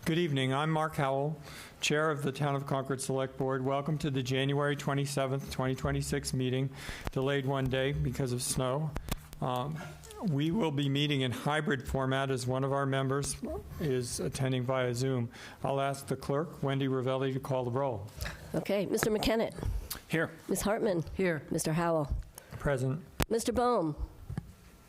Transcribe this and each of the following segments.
Good evening. I'm Mark Howell, Chair of the Town of Concord Select Board. Welcome to the January 27th, 2026 meeting, delayed one day because of snow. We will be meeting in hybrid format as one of our members is attending via Zoom. I'll ask the clerk, Wendy Ravelli, to call the roll. Okay, Mr. McKennett. Here. Ms. Hartman. Here. Mr. Howell. Present. Mr. Bohm.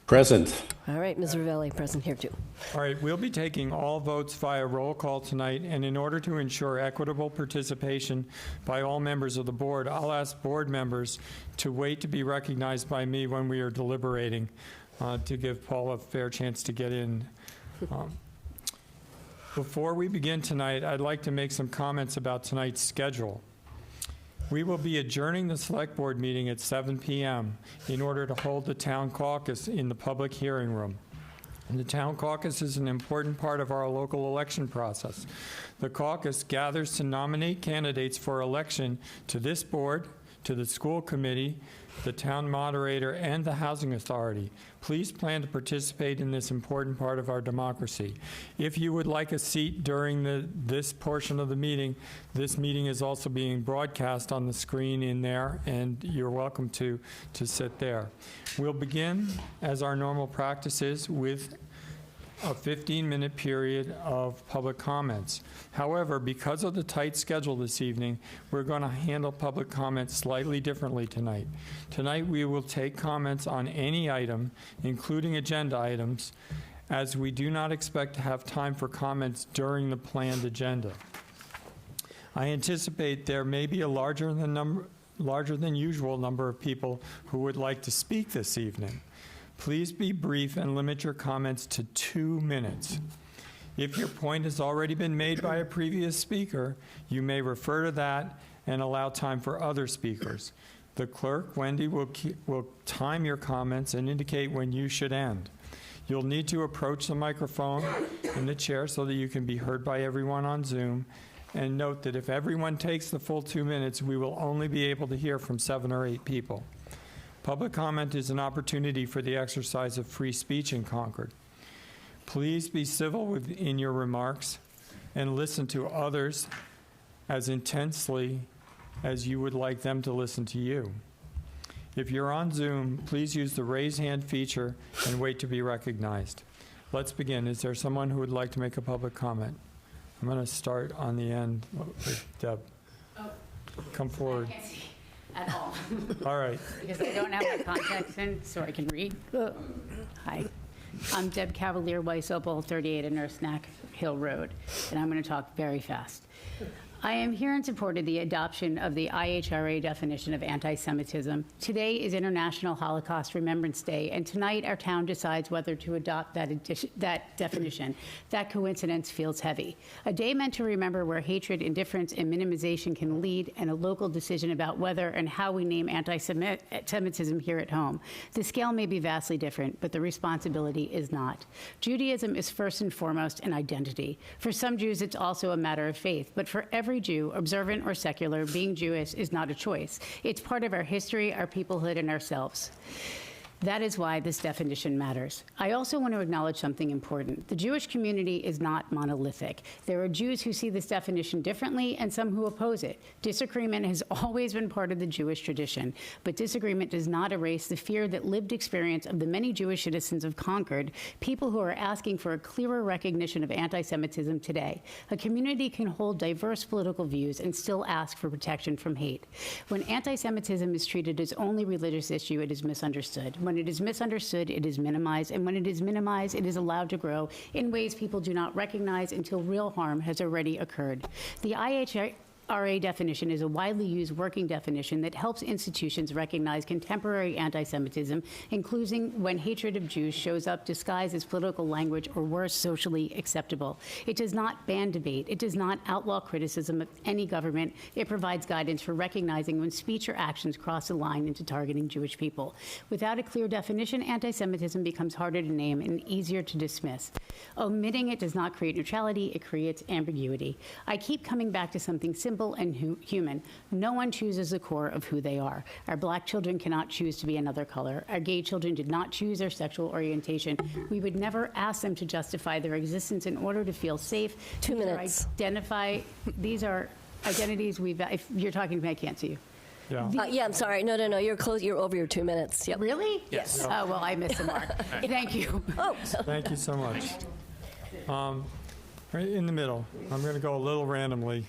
Present. All right, Ms. Ravelli, present here too. All right, we'll be taking all votes via roll call tonight, and in order to ensure equitable participation by all members of the board, I'll ask board members to wait to be recognized by me when we are deliberating to give Paul a fair chance to get in. Before we begin tonight, I'd like to make some comments about tonight's schedule. We will be adjourning the Select Board meeting at 7 p.m. in order to hold the Town Caucus in the public hearing room. And the Town Caucus is an important part of our local election process. The caucus gathers to nominate candidates for election to this board, to the school committee, the town moderator, and the housing authority. Please plan to participate in this important part of our democracy. If you would like a seat during this portion of the meeting, this meeting is also being broadcast on the screen in there, and you're welcome to sit there. We'll begin, as our normal practice is, with a 15-minute period of public comments. However, because of the tight schedule this evening, we're going to handle public comments slightly differently tonight. Tonight, we will take comments on any item, including agenda items, as we do not expect to have time for comments during the planned agenda. I anticipate there may be a larger than usual number of people who would like to speak this evening. Please be brief and limit your comments to 2 minutes. If your point has already been made by a previous speaker, you may refer to that and allow time for other speakers. The clerk, Wendy, will time your comments and indicate when you should end. You'll need to approach the microphone in the chair so that you can be heard by everyone on Zoom. And note that if everyone takes the full 2 minutes, we will only be able to hear from 7 or 8 people. Public comment is an opportunity for the exercise of free speech in Concord. Please be civil in your remarks and listen to others as intensely as you would like them to listen to you. If you're on Zoom, please use the raise hand feature and wait to be recognized. Let's begin. Is there someone who would like to make a public comment? I'm going to start on the end with Deb. Oh. Come forward. I can't see at all. All right. Because I don't have my contacts in, so I can read. Hi. I'm Deb Cavalier, Weiss Opal, 38 in Nurse Snack Hill Road, and I'm going to talk very fast. I am here in support of the adoption of the IHRA definition of anti-Semitism. Today is International Holocaust Remembrance Day, and tonight our town decides whether to adopt that definition. That coincidence feels heavy. A day meant to remember where hatred, indifference, and minimization can lead, and a local decision about whether and how we name anti-Semitism here at home. The scale may be vastly different, but the responsibility is not. Judaism is first and foremost an identity. For some Jews, it's also a matter of faith, but for every Jew, observant or secular, being Jewish is not a choice. It's part of our history, our peoplehood, and ourselves. That is why this definition matters. I also want to acknowledge something important. The Jewish community is not monolithic. There are Jews who see this definition differently and some who oppose it. Disagreement has always been part of the Jewish tradition, but disagreement does not erase the fear that lived experience of the many Jewish citizens of Concord, people who are asking for a clearer recognition of anti-Semitism today. A community can hold diverse political views and still ask for protection from hate. When anti-Semitism is treated as only religious issue, it is misunderstood. When it is misunderstood, it is minimized, and when it is minimized, it is allowed to grow in ways people do not recognize until real harm has already occurred. The IHRA definition is a widely used working definition that helps institutions recognize contemporary anti-Semitism, including when hatred of Jews shows up disguised as political language or worse, socially acceptable. It does not ban debate. It does not outlaw criticism of any government. It provides guidance for recognizing when speech or actions cross the line into targeting Jewish people. Without a clear definition, anti-Semitism becomes harder to name and easier to dismiss. Omitting it does not create neutrality. It creates ambiguity. I keep coming back to something simple simple and human. No one chooses the core of who they are. Our black children cannot choose to be another color. Our gay children did not choose their sexual orientation. We would never ask them to justify their existence in order to feel safe. 2 minutes. These are identities if you're talking to me, I can't see you. Yeah. Yeah, I'm sorry. No, you're close. You're over your 2 minutes. Yep. Really? Yes. Oh, well, I missed the mark. Thank you. Oh, Thank you so much. Right in the middle. I'm going to go a little randomly.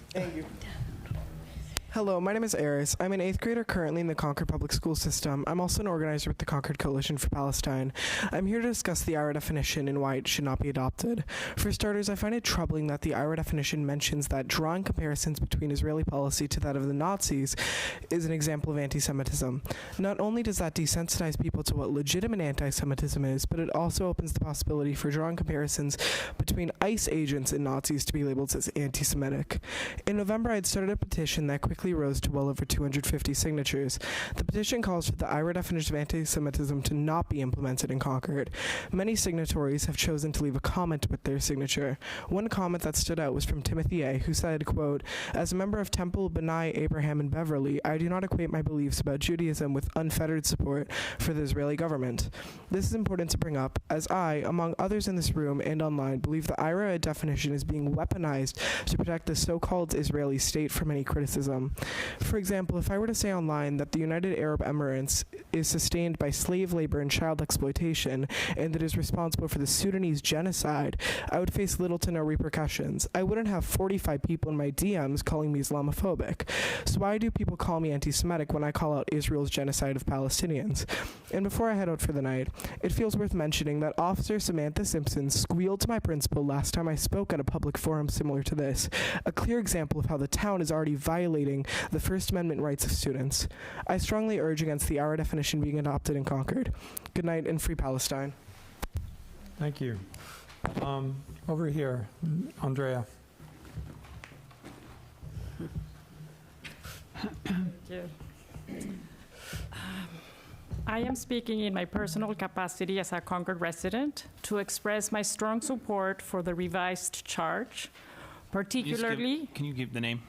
Hello, my name is Eris. I'm an 8th grader currently in the Concord public school system. I'm also an organizer with the Concord Coalition for Palestine. I'm here to discuss the IHRA definition and why it should not be adopted. For starters, I find it troubling that the IHRA definition mentions that drawing comparisons between Israeli policy to that of the Nazis is an example of anti-Semitism. Not only does that desensitize people to what legitimate anti-Semitism is, but it also opens the possibility for drawing comparisons between ICE agents and Nazis to be labeled as anti-Semitic. In November, I had started a petition that quickly rose to well over 250 signatures. The petition calls for the IHRA definition of anti-Semitism to not be implemented in Concord. Many signatories have chosen to leave a comment with their signature. One comment that stood out was from Timothy A., who said, quote, "As a member of Temple, B'nai, Abraham, and Beverly, I do not equate my beliefs about Judaism with unfettered support for the Israeli government." This is important to bring up, as I, among others in this room and online, believe the IHRA definition is being weaponized to protect the so-called Israeli state from any criticism. For example, if I were to say online that the United Arab Emirates is sustained by slave labor and child exploitation and that is responsible for the Sudanese genocide, I would face little to no repercussions. I wouldn't have 45 people in my DMs calling me Islamophobic. So why do people call me anti-Semitic when I call out Israel's genocide of Palestinians? And before I head out for the night, it feels worth mentioning that Officer Samantha Simpson squealed to my principal last time I spoke at a public forum similar to this, a clear example of how the town is already violating the First Amendment rights of students. I strongly urge against the IHRA definition being adopted in Concord. Good night and free Palestine. Thank you. Over here, Andrea. I am speaking in my personal capacity as a Concord resident to express my strong support for the revised charge, particularly... Can you give the name?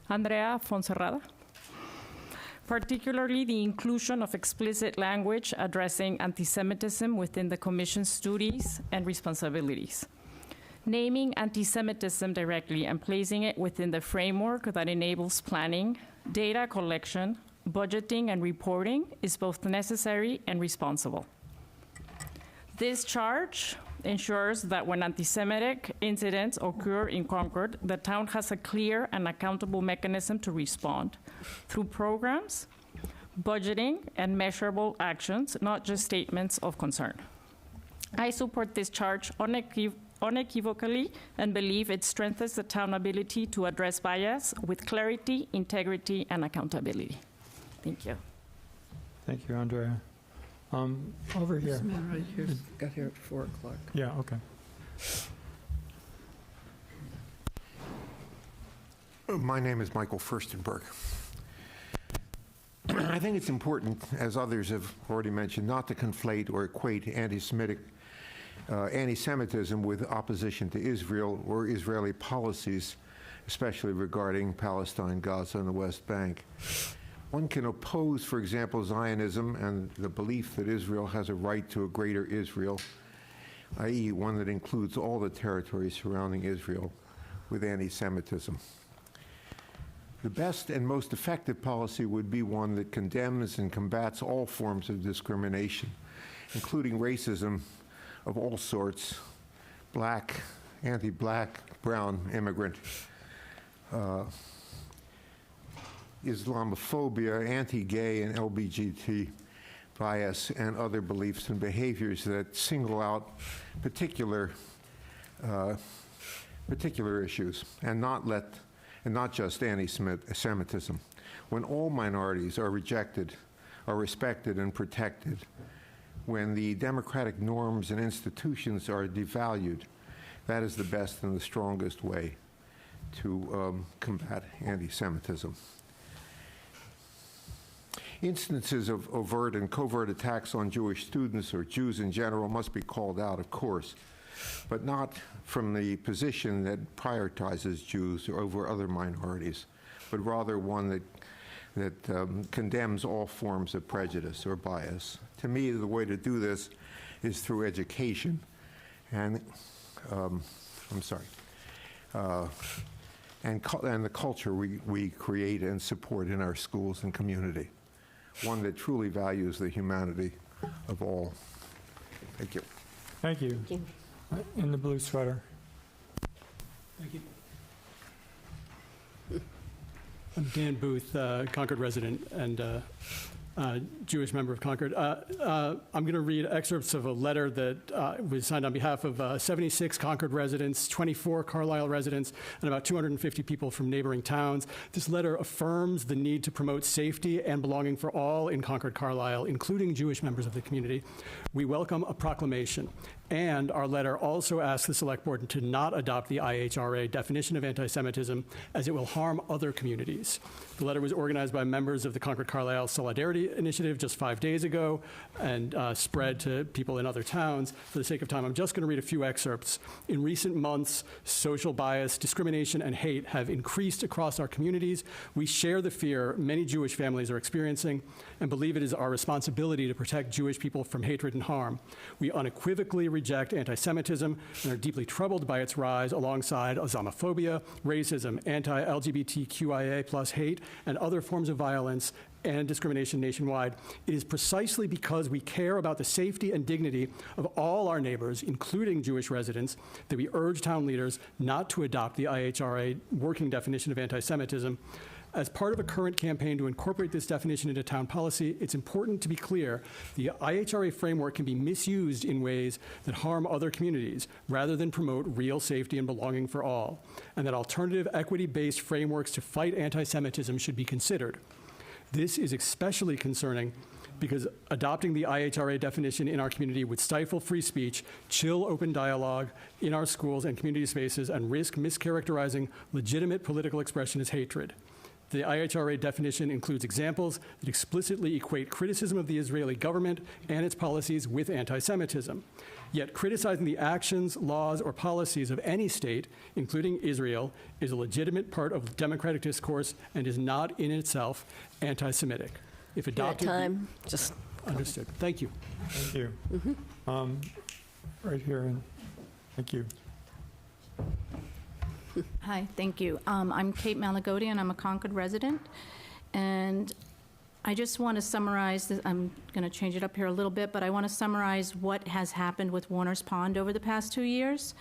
Andrea Fonserrada. Particularly the inclusion of explicit language addressing anti-Semitism within the Commission's duties and responsibilities. Naming anti-Semitism directly and placing it within the framework that enables planning, data collection, budgeting, and reporting is both necessary and responsible. This charge ensures that when anti-Semitic incidents occur in Concord, the town has a clear and accountable mechanism to respond through programs, budgeting, and measurable actions, not just statements of concern. I support this charge unequivocally and believe it strengthens the town's ability to address bias with clarity, integrity, and accountability. Thank you. Thank you, Andrea. Over here. This man right here got here at 4 o'clock. Yeah, okay. My name is Michael Furstenberg. I think it's important, as others have already mentioned, not to conflate or equate anti-Semitism with opposition to Israel or Israeli policies, especially regarding Palestine, Gaza, and the West Bank. One can oppose, for example, Zionism and the belief that Israel has a right to a greater Israel, i.e. one that includes all the territories surrounding Israel, with anti-Semitism. The best and most effective policy would be one that condemns and combats all forms of discrimination, including racism of all sorts, black, anti-black, brown, immigrant, Islamophobia, anti-gay and LGBT bias, and other beliefs and behaviors that single out particular issues, and not just anti-Semitism. When all minorities are rejected, are respected and protected, when the democratic norms and institutions are devalued, that is the best and the strongest way to combat anti-Semitism. Instances of overt and covert attacks on Jewish students or Jews in general must be called out, of course, but not from the position that prioritizes Jews over other minorities. but rather one that condemns all forms of prejudice or bias. To me, the way to do this is through education and, and the culture we create and support in our schools and community, one that truly values the humanity of all. Thank you. Thank you. Thank In the blue sweater. Thank you. I'm Dan Booth, Concord resident and Jewish member of Concord. I'm going to read excerpts of a letter that was signed on behalf of 76 Concord residents, 24 Carlisle residents, and about 250 people from neighboring towns. This letter affirms the need to promote safety and belonging for all in Concord, Carlisle, including Jewish members of the community. We welcome a proclamation. And our letter also asks the Select Board to not adopt the IHRA definition of anti-Semitism, as it will harm other communities. The letter was organized by members of the Concord Carlisle Solidarity Initiative just 5 days ago and spread to people in other towns. For the sake of time, I'm just going to read a few excerpts. In recent months, social bias, discrimination, and hate have increased across our communities. We share the fear many Jewish families are experiencing and believe it is our responsibility to protect Jewish people from hatred and harm. We unequivocally reject anti-Semitism and are deeply troubled by its rise alongside Islamophobia, racism, anti-LGBTQIA+ hate, and other forms of violence and discrimination nationwide. It is precisely because we care about the safety and dignity of all our neighbors, including Jewish residents, that we urge town leaders not to adopt the IHRA working definition of anti-Semitism. As part of a current campaign to incorporate this definition into town policy, it's important to be clear the IHRA framework can be misused in ways that harm other communities rather than promote real safety and belonging for all, and that alternative equity-based frameworks to fight anti-Semitism should be considered. This is especially concerning because adopting the IHRA definition in our community would stifle free speech, chill open dialogue in our schools and community spaces, and risk mischaracterizing legitimate political expression as hatred. The IHRA definition includes examples that explicitly equate criticism of the Israeli government and its policies with anti-Semitism. Yet criticizing the actions, laws, or policies of any state, including Israel, is a legitimate part of democratic discourse and is not in itself anti-Semitic. If adopted, time. Just understood. Thank you. Thank you. Right here. Thank you. Hi, thank you. I'm Kate Malagotti, and I'm a Concord resident. And I just want to summarize this. I'm going to change it up here a little bit, but I want to summarize what has happened with Warner's Pond over the past 2 years.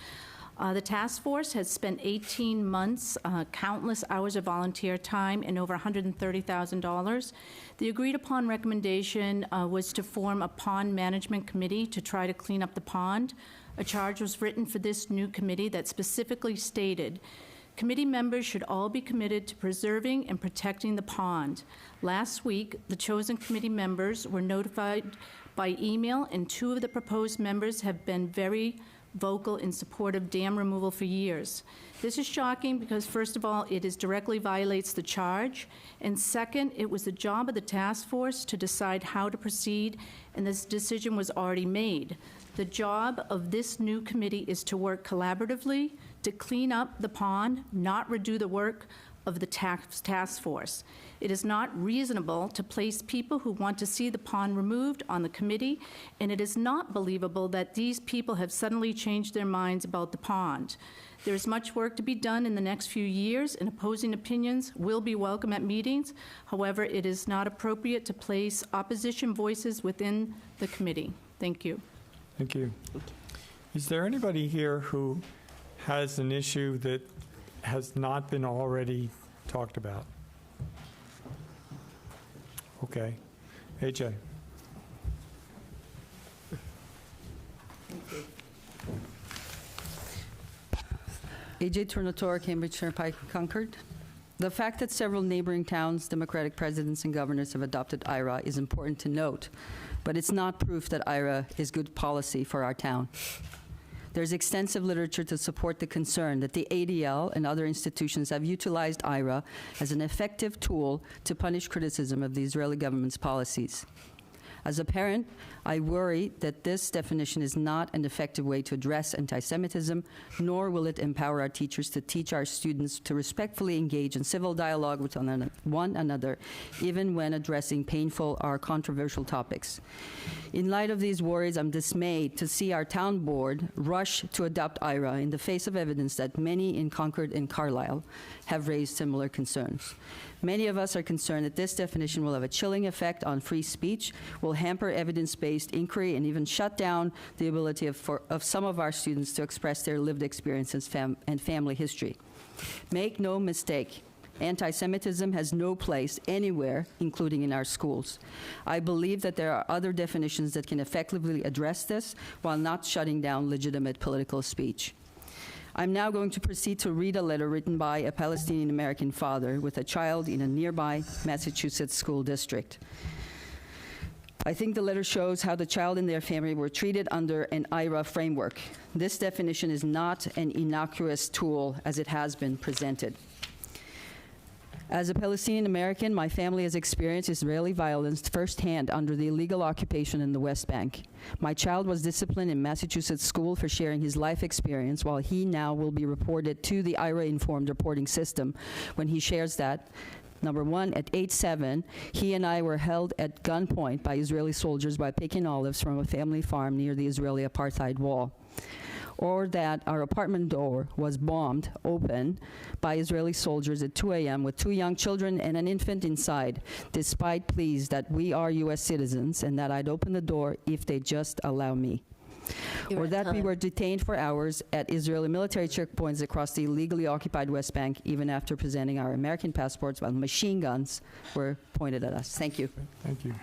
The task force has spent 18 months, countless hours of volunteer time, and over $130,000. The agreed-upon recommendation was to form a pond management committee to try to clean up the pond. A charge was written for this new committee that specifically stated, committee members should all be committed to preserving and protecting the pond. Last week, the chosen committee members were notified by email, and 2 of the proposed members have been very vocal in support of dam removal for years. This is shocking because, first of all, it directly violates the charge, and second, it was the job of the task force to decide how to proceed, and this decision was already made. The job of this new committee is to work collaboratively to clean up the pond, not redo the work of the task force. It is not reasonable to place people who want to see the pond removed on the committee, and it is not believable that these people have suddenly changed their minds about the pond. There is much work to be done in the next few years, and opposing opinions will be welcome at meetings. However, it is not appropriate to place opposition voices within the committee. Thank you. Thank you. Is there anybody here who has an issue that has not been already talked about? Okay. AJ. AJ Tornatore, Cambridge Turnpike, Concord. The fact that several neighboring towns, Democratic presidents and governors have adopted IRA is important to note, but it's not proof that IRA is good policy for our town. There's extensive literature to support the concern that the ADL and other institutions have utilized IRA as an effective tool to punish criticism of the Israeli government's policies. As a parent, I worry that this definition is not an effective way to address anti-Semitism, nor will it empower our teachers to teach our students to respectfully engage in civil dialogue with one another, even when addressing painful or controversial topics. In light of these worries, I'm dismayed to see our town board rush to adopt IRA in the face of evidence that many in Concord and Carlisle have raised similar concerns. Many of us are concerned that this definition will have a chilling effect on free speech, will hamper evidence-based inquiry, and even shut down the ability of some of our students to express their lived experiences and family history. Make no mistake, anti-Semitism has no place anywhere, including in our schools. I believe that there are other definitions that can effectively address this while not shutting down legitimate political speech. I'm now going to proceed to read a letter written by a Palestinian-American father with a child in a nearby Massachusetts school district. I think the letter shows how the child and their family were treated under an IRA framework. This definition is not an innocuous tool as it has been presented. As a Palestinian American, my family has experienced Israeli violence firsthand under the illegal occupation in the West Bank. My child was disciplined in Massachusetts school for sharing his life experience, while he now will be reported to the IRA-informed reporting system when he shares that, number one, at age 7, he and I were held at gunpoint by Israeli soldiers by picking olives from a family farm near the Israeli apartheid wall. Or that our apartment door was bombed open by Israeli soldiers at 2 a.m. with 2 young children and an infant inside, despite pleas that we are U.S. citizens and that I'd open the door if they just allow me. You're Or at that we time. were detained for hours at Israeli military checkpoints across the illegally occupied West Bank, even after presenting our American passports while machine guns were pointed at us. Thank you. Thank you.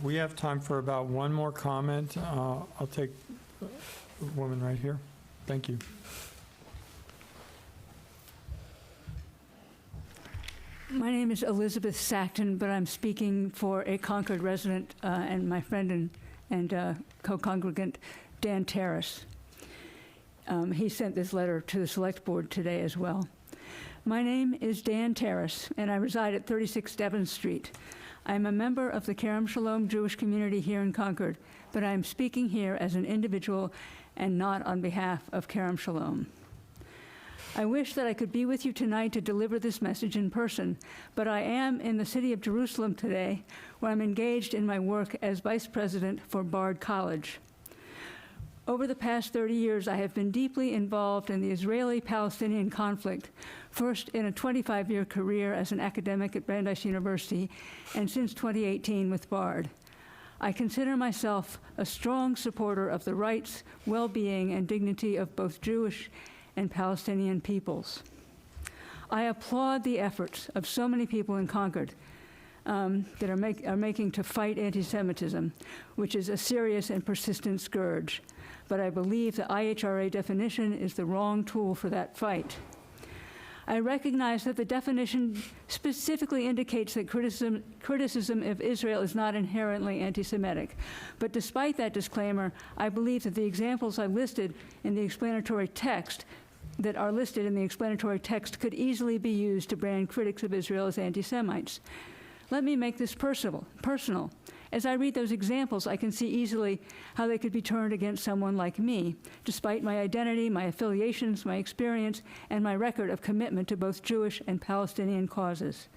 We have time for about one more comment. I'll take the woman right here. Thank you. My name is Elizabeth Sackton, but I'm speaking for a Concord resident and my friend and co-congregant, Dan Terrace. He sent this letter to the Select Board today as well. My name is Dan Terrace, and I reside at 36 Devon Street. I'm a member of the Kerem Shalom Jewish community here in Concord, but I'm speaking here as an individual and not on behalf of Kerem Shalom. I wish that I could be with you tonight to deliver this message in person, but I am in the city of Jerusalem today, where I'm engaged in my work as vice president for Bard College. Over the past 30 years, I have been deeply involved in the Israeli-Palestinian conflict, first in a 25-year career as an academic at Brandeis University, and since 2018 with Bard. I consider myself a strong supporter of the rights, well-being, and dignity of both Jewish and Palestinian peoples. I applaud the efforts of so many people in Concord that are making to fight anti-Semitism, which is a serious and persistent scourge. But I believe the IHRA definition is the wrong tool for that fight. I recognize that the definition specifically indicates that criticism of Israel is not inherently anti-Semitic. But despite that disclaimer, I believe that the examples I listed in the explanatory text could easily be used to brand critics of Israel as anti-Semites. Let me make this personal. As I read those examples, I can see easily how they could be turned against someone like me, despite my identity, my affiliations, my experience, and my record of commitment to both Jewish and Palestinian causes.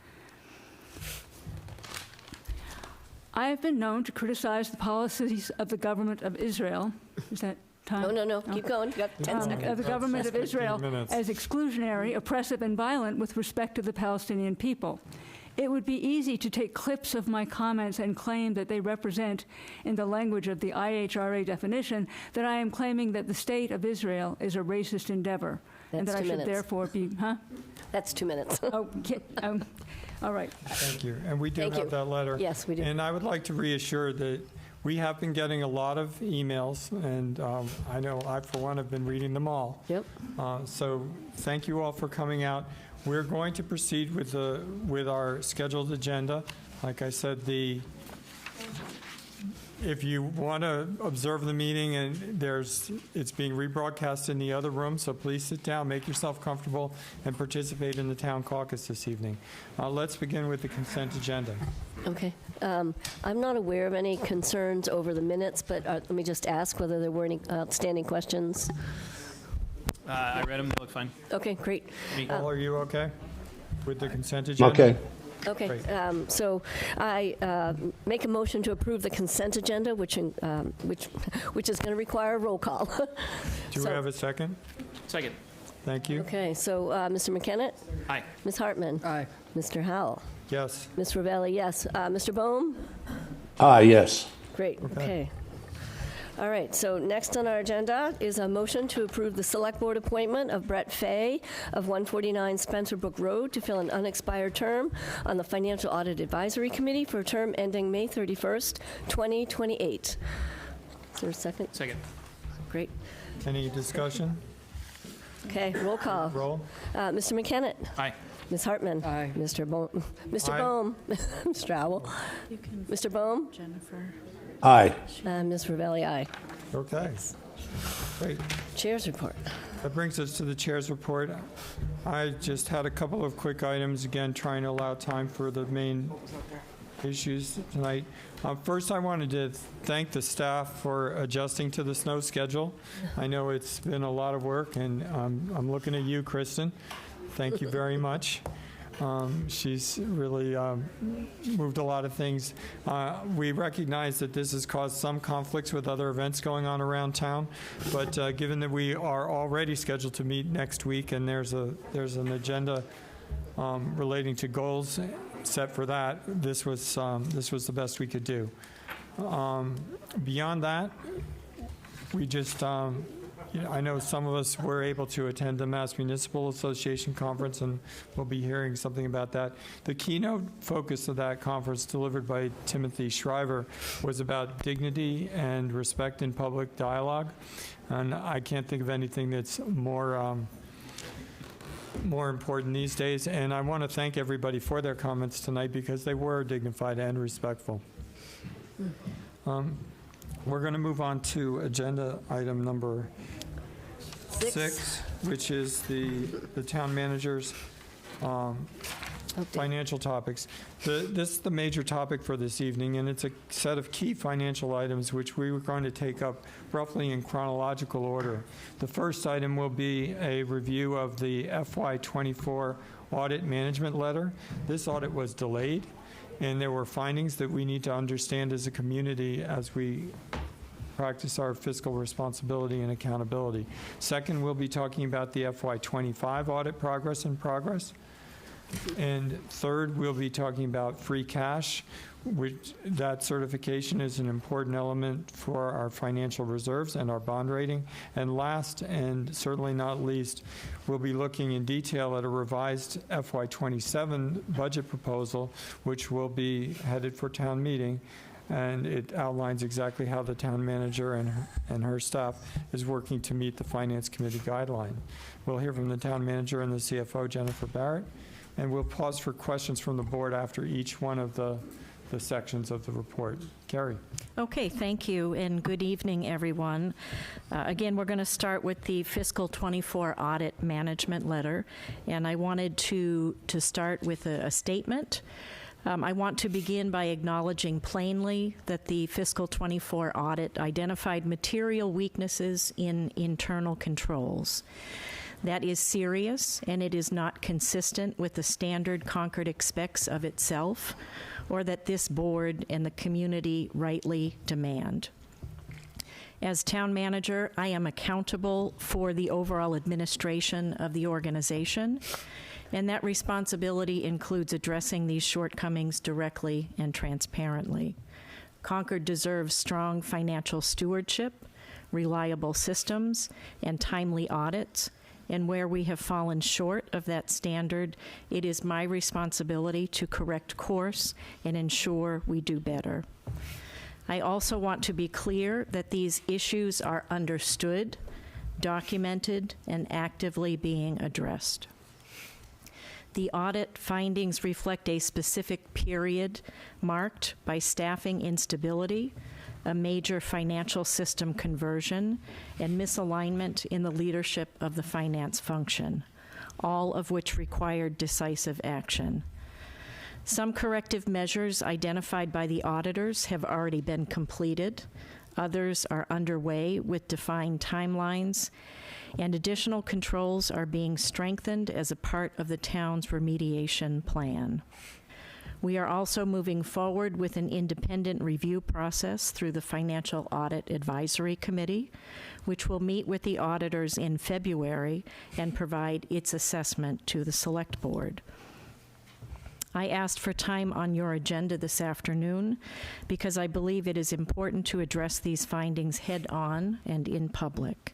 I have been known to criticize the policies of the government of Israel. Is that time? No. Keep going. You got 10 seconds. Of the government of 15 Israel minutes. as exclusionary, oppressive, and violent with respect to the Palestinian people. It would be easy to take clips of my comments and claim that they represent, in the language of the IHRA definition, that I am claiming that the state of Israel is a racist endeavor, and That's that I 2 should minutes. therefore be, That's 2 minutes. All right. Thank you. And we do Thank have you. that letter. Yes, we do. And I would like to reassure that we have been getting a lot of emails, and I know I, for one, have been reading them all. Yep. So thank you all for coming out. We're going to proceed with our scheduled agenda. Like I said, If you want to observe the meeting, and it's being rebroadcast in the other room, so please sit down, make yourself comfortable, and participate in the town caucus this evening. Let's begin with the consent agenda. Okay. I'm not aware of any concerns over the minutes, but let me just ask whether there were any outstanding questions. I read them, they look fine. Okay, great. Paul, are you okay with the consent agenda? Okay. Okay, Great. so I make a motion to approve the consent agenda, which is going to require a roll call. Do we So- have a second? Second. Thank you. Okay, so Mr. McKenna? Aye. Ms. Hartman? Aye. Mr. Howell? Yes. Ms. Ravelli, yes. Mr. Bohm? Yes. Great, okay. All right, so next on our agenda is a motion to approve the Select Board appointment of Brett Fay of 149 Spencer Brook Road to fill an unexpired term on the Financial Audit Advisory Committee for a term ending May 31st, 2028. Is there a second? Second. Great. Any discussion? Okay, roll call. Roll. Mr. McKenna? Aye. Ms. Hartman? Aye. Mr. Bohm? Mr. Aye. Bohm? Mr. Howell? You can, Mr. Bohm? Jennifer. Aye. Ms. Ravelli, aye. Okay. Great. Chair's report. That brings us to the chair's report. I just had a couple of quick items, again, trying to allow time for the main issues tonight. First, I wanted to thank the staff for adjusting to the snow schedule. I know it's been a lot of work, and I'm looking at you, Kristen. Thank you very much. She's really moved a lot of things. We recognize that this has caused some conflicts with other events going on around town, but given that we are already scheduled to meet next week, and there's an agenda relating to goals set for that, this was the best we could do. Beyond that, we just I know some of us were able to attend the Mass Municipal Association conference, and we'll be hearing something about that. The keynote focus of that conference, delivered by Timothy Shriver, was about dignity and respect in public dialogue. And I can't think of anything that's more important these days. And I want to thank everybody for their comments tonight, because they were dignified and respectful. We're going to move on to agenda item number 6, which is the town manager's financial topics. This is the major topic for this evening, and it's a set of key financial items which we were going to take up roughly in chronological order. The first item will be a review of the FY24 audit management letter. This audit was delayed, and there were findings that we need to understand as a community as we practice our fiscal responsibility and accountability. Second, we'll be talking about the FY25 audit progress. And third, we'll be talking about free cash, which that certification is an important element for our financial reserves and our bond rating. And last, and certainly not least, we'll be looking in detail at a revised FY27 budget proposal, which will be headed for town meeting. And it outlines exactly how the town manager and her staff is working to meet the Finance Committee guideline. We'll hear from the town manager and the CFO, Jennifer Barrett, and we'll pause for questions from the board after each one of the sections of the report. Carrie. Okay, thank you, and good evening, everyone. Again, we're going to start with the fiscal 24 audit management letter, and I wanted to start with a statement. I want to begin by acknowledging plainly that the fiscal 24 audit identified material weaknesses in internal controls. That is serious, and it is not consistent with the standard Concord expects of itself, or that this board and the community rightly demand. As town manager, I am accountable for the overall administration of the organization, and that responsibility includes addressing these shortcomings directly and transparently. Concord deserves strong financial stewardship, reliable systems, and timely audits, and where we have fallen short of that standard, it is my responsibility to correct course and ensure we do better. I also want to be clear that these issues are understood, documented, and actively being addressed. The audit findings reflect a specific period marked by staffing instability, a major financial system conversion, and misalignment in the leadership of the finance function, all of which required decisive action. Some corrective measures identified by the auditors have already been completed. Others are underway with defined timelines, and additional controls are being strengthened as a part of the town's remediation plan. We are also moving forward with an independent review process through the Financial Audit Advisory Committee, which will meet with the auditors in February and provide its assessment to the Select Board. I asked for time on your agenda this afternoon because I believe it is important to address these findings head-on and in public.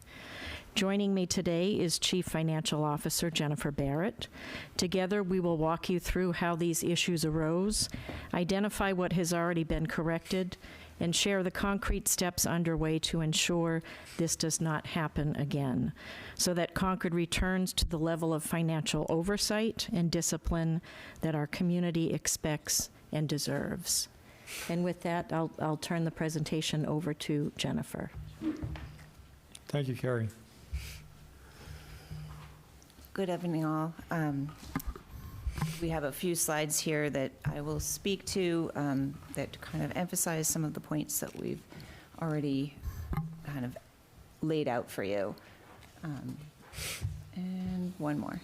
Joining me today is Chief Financial Officer Jennifer Barrett. Together, we will walk you through how these issues arose, identify what has already been corrected, and share the concrete steps underway to ensure this does not happen again, so that Concord returns to the level of financial oversight and discipline that our community expects and deserves. And with that, I'll turn the presentation over to Jennifer. Thank you, Carrie. Good evening, all. We have a few slides here that I will speak to that kind of emphasize some of the points that we've already kind of laid out for you. And one more.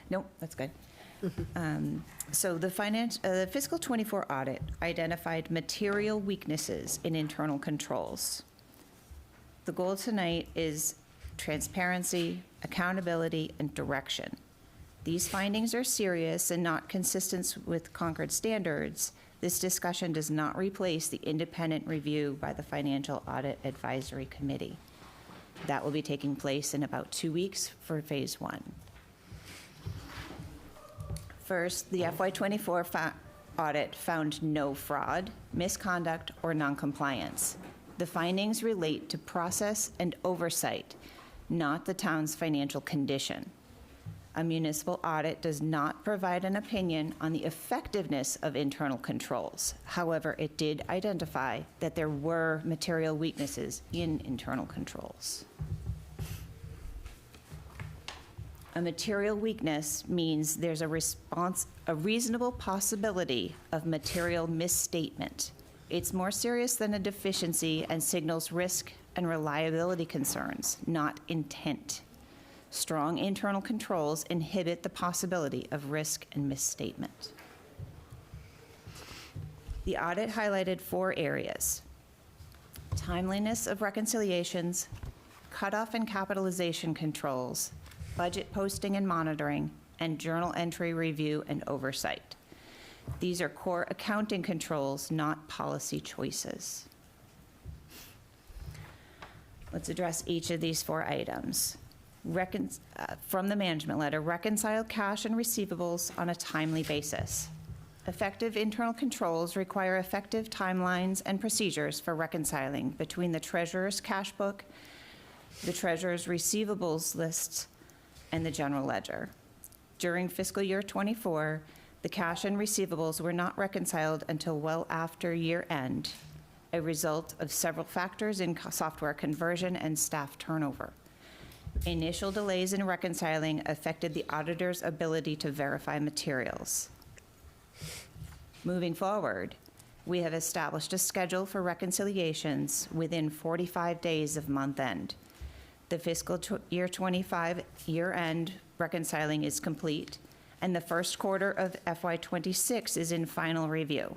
Nope, that's good. So the fiscal 24 audit identified material weaknesses in internal controls. The goal tonight is transparency, accountability, and direction. These findings are serious and not consistent with Concord standards. This discussion does not replace the independent review by the Financial Audit Advisory Committee. That will be taking place in about 2 weeks for phase 1. First, the FY24 audit found no fraud, misconduct, or noncompliance. The findings relate to process and oversight, not the town's financial condition. A municipal audit does not provide an opinion on the effectiveness of internal controls. However, it did identify that there were material weaknesses in internal controls. A material weakness means there's a reasonable possibility of material misstatement. It's more serious than a deficiency and signals risk and reliability concerns, not intent. Strong internal controls inhibit the possibility of risk and misstatement. The audit highlighted 4 areas: timeliness of reconciliations, cutoff and capitalization controls, budget posting and monitoring, and journal entry review and oversight. These are core accounting controls, not policy choices. Let's address each of these 4 items. From the management letter, reconcile cash and receivables on a timely basis. Effective internal controls require effective timelines and procedures for reconciling between the treasurer's cash book, the treasurer's receivables lists, and the general ledger. During fiscal year 24, the cash and receivables were not reconciled until well after year end, a result of several factors in software conversion and staff turnover. Initial delays in reconciling affected the auditor's ability to verify materials. Moving forward, we have established a schedule for reconciliations within 45 days of month end. The fiscal year 25 year-end reconciling is complete, and the first quarter of FY26 is in final review.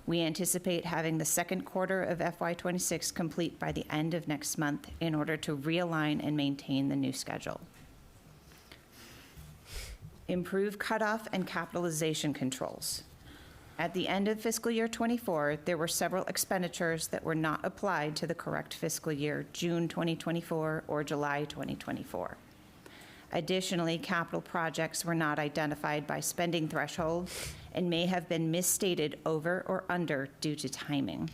We anticipate having the second quarter of FY26 complete by the end of next month in order to realign and maintain the new schedule. Improve cutoff and capitalization controls. At the end of fiscal year 24, there were several expenditures that were not applied to the correct fiscal year, June 2024 or July 2024. Additionally, capital projects were not identified by spending threshold and may have been misstated over or under due to timing.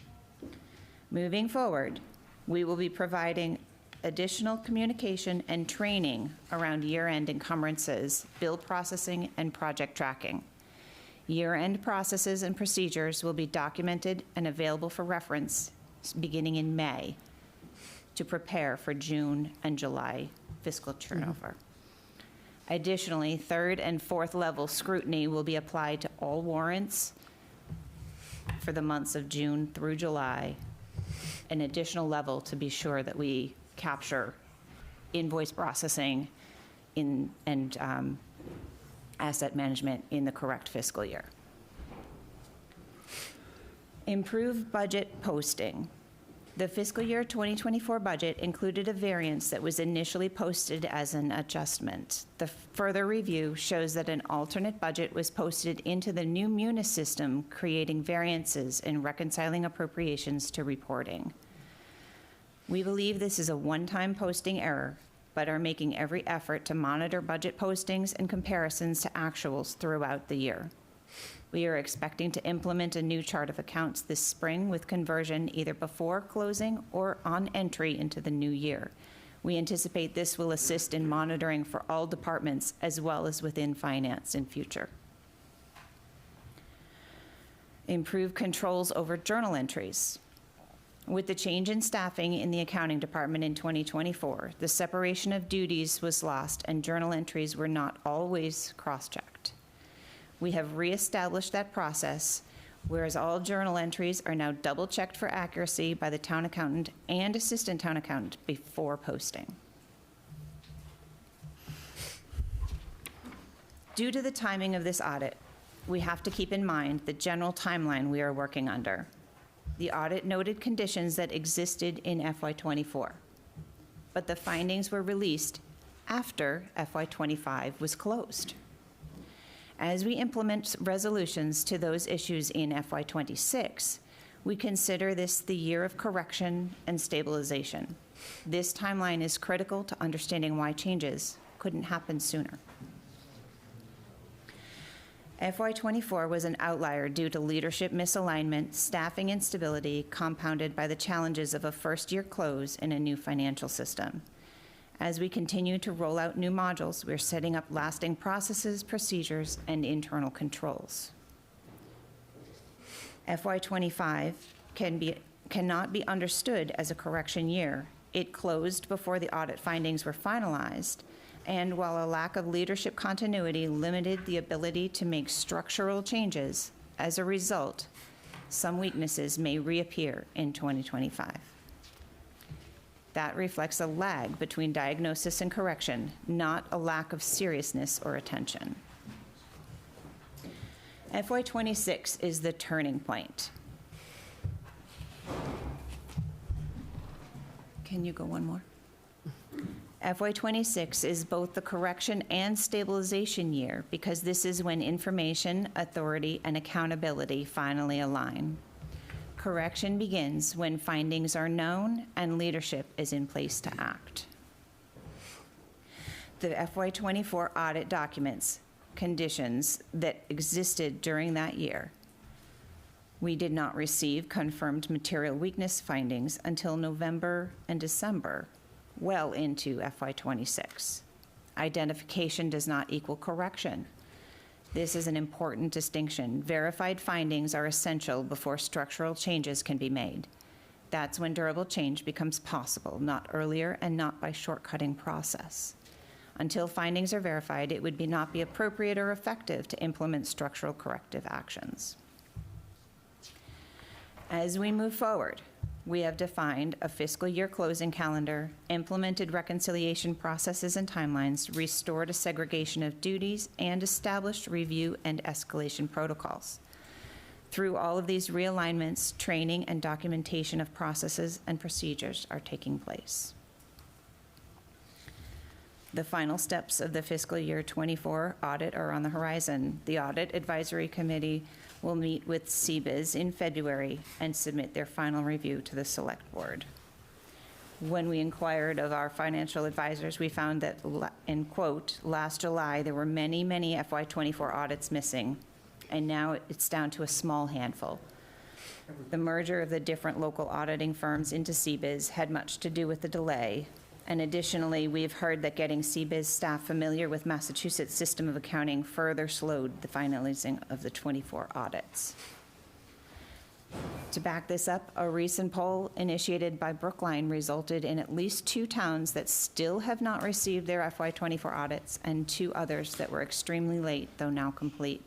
Moving forward, we will be providing additional communication and training around year-end encumbrances, bill processing, and project tracking. Year-end processes and procedures will be documented and available for reference beginning in May to prepare for June and July fiscal turnover. Additionally, third and fourth level scrutiny will be applied to all warrants for the months of June through July, an additional level to be sure that we capture invoice processing and asset management in the correct fiscal year. Improved budget posting. The fiscal year 2024 budget included a variance that was initially posted as an adjustment. The further review shows that an alternate budget was posted into the new Munis system, creating variances in reconciling appropriations to reporting. We believe this is a one-time posting error, but are making every effort to monitor budget postings and comparisons to actuals throughout the year. We are expecting to implement a new chart of accounts this spring with conversion either before closing or on entry into the new year. We anticipate this will assist in monitoring for all departments as well as within finance in future. Improve controls over journal entries. With the change in staffing in the accounting department in 2024, the separation of duties was lost and journal entries were not always cross-checked. We have reestablished that process, whereas all journal entries are now double-checked for accuracy by the town accountant and assistant town accountant before posting. Due to the timing of this audit, we have to keep in mind the general timeline we are working under. The audit noted conditions that existed in FY24, but the findings were released after FY25 was closed. As we implement resolutions to those issues in FY26, we consider this the year of correction and stabilization. This timeline is critical to understanding why changes couldn't happen sooner. FY24 was an outlier due to leadership misalignment, staffing instability, compounded by the challenges of a first-year close in a new financial system. As we continue to roll out new modules, we're setting up lasting processes, procedures, and internal controls. FY25 cannot be understood as a correction year. It closed before the audit findings were finalized, and while a lack of leadership continuity limited the ability to make structural changes, as a result, some weaknesses may reappear in 2025. That reflects a lag between diagnosis and correction, not a lack of seriousness or attention. FY26 is the turning point. Can you go one more? FY26 is both the correction and stabilization year because this is when information, authority, and accountability finally align. Correction begins when findings are known and leadership is in place to act. The FY24 audit documents conditions that existed during that year. We did not receive confirmed material weakness findings until November and December, well into FY26. Identification does not equal correction. This is an important distinction. Verified findings are essential before structural changes can be made. That's when durable change becomes possible, not earlier and not by shortcutting process. Until findings are verified, it would not be appropriate or effective to implement structural corrective actions. As we move forward, we have defined a fiscal year closing calendar, implemented reconciliation processes and timelines, restored a segregation of duties, and established review and escalation protocols. Through all of these realignments, training and documentation of processes and procedures are taking place. The final steps of the fiscal year 24 audit are on the horizon. The Audit Advisory Committee will meet with CBIZ in February and submit their final review to the Select Board. When we inquired of our financial advisors, we found that, in quote, last July, there were many, many FY24 audits missing, and now it's down to a small handful. The merger of the different local auditing firms into CBIZ had much to do with the delay, And additionally, we've heard that getting CBIZ staff familiar with Massachusetts system of accounting further slowed the finalizing of the 24 audits. To back this up, a recent poll initiated by Brookline resulted in at least 2 towns that still have not received their FY24 audits and 2 others that were extremely late, though now complete.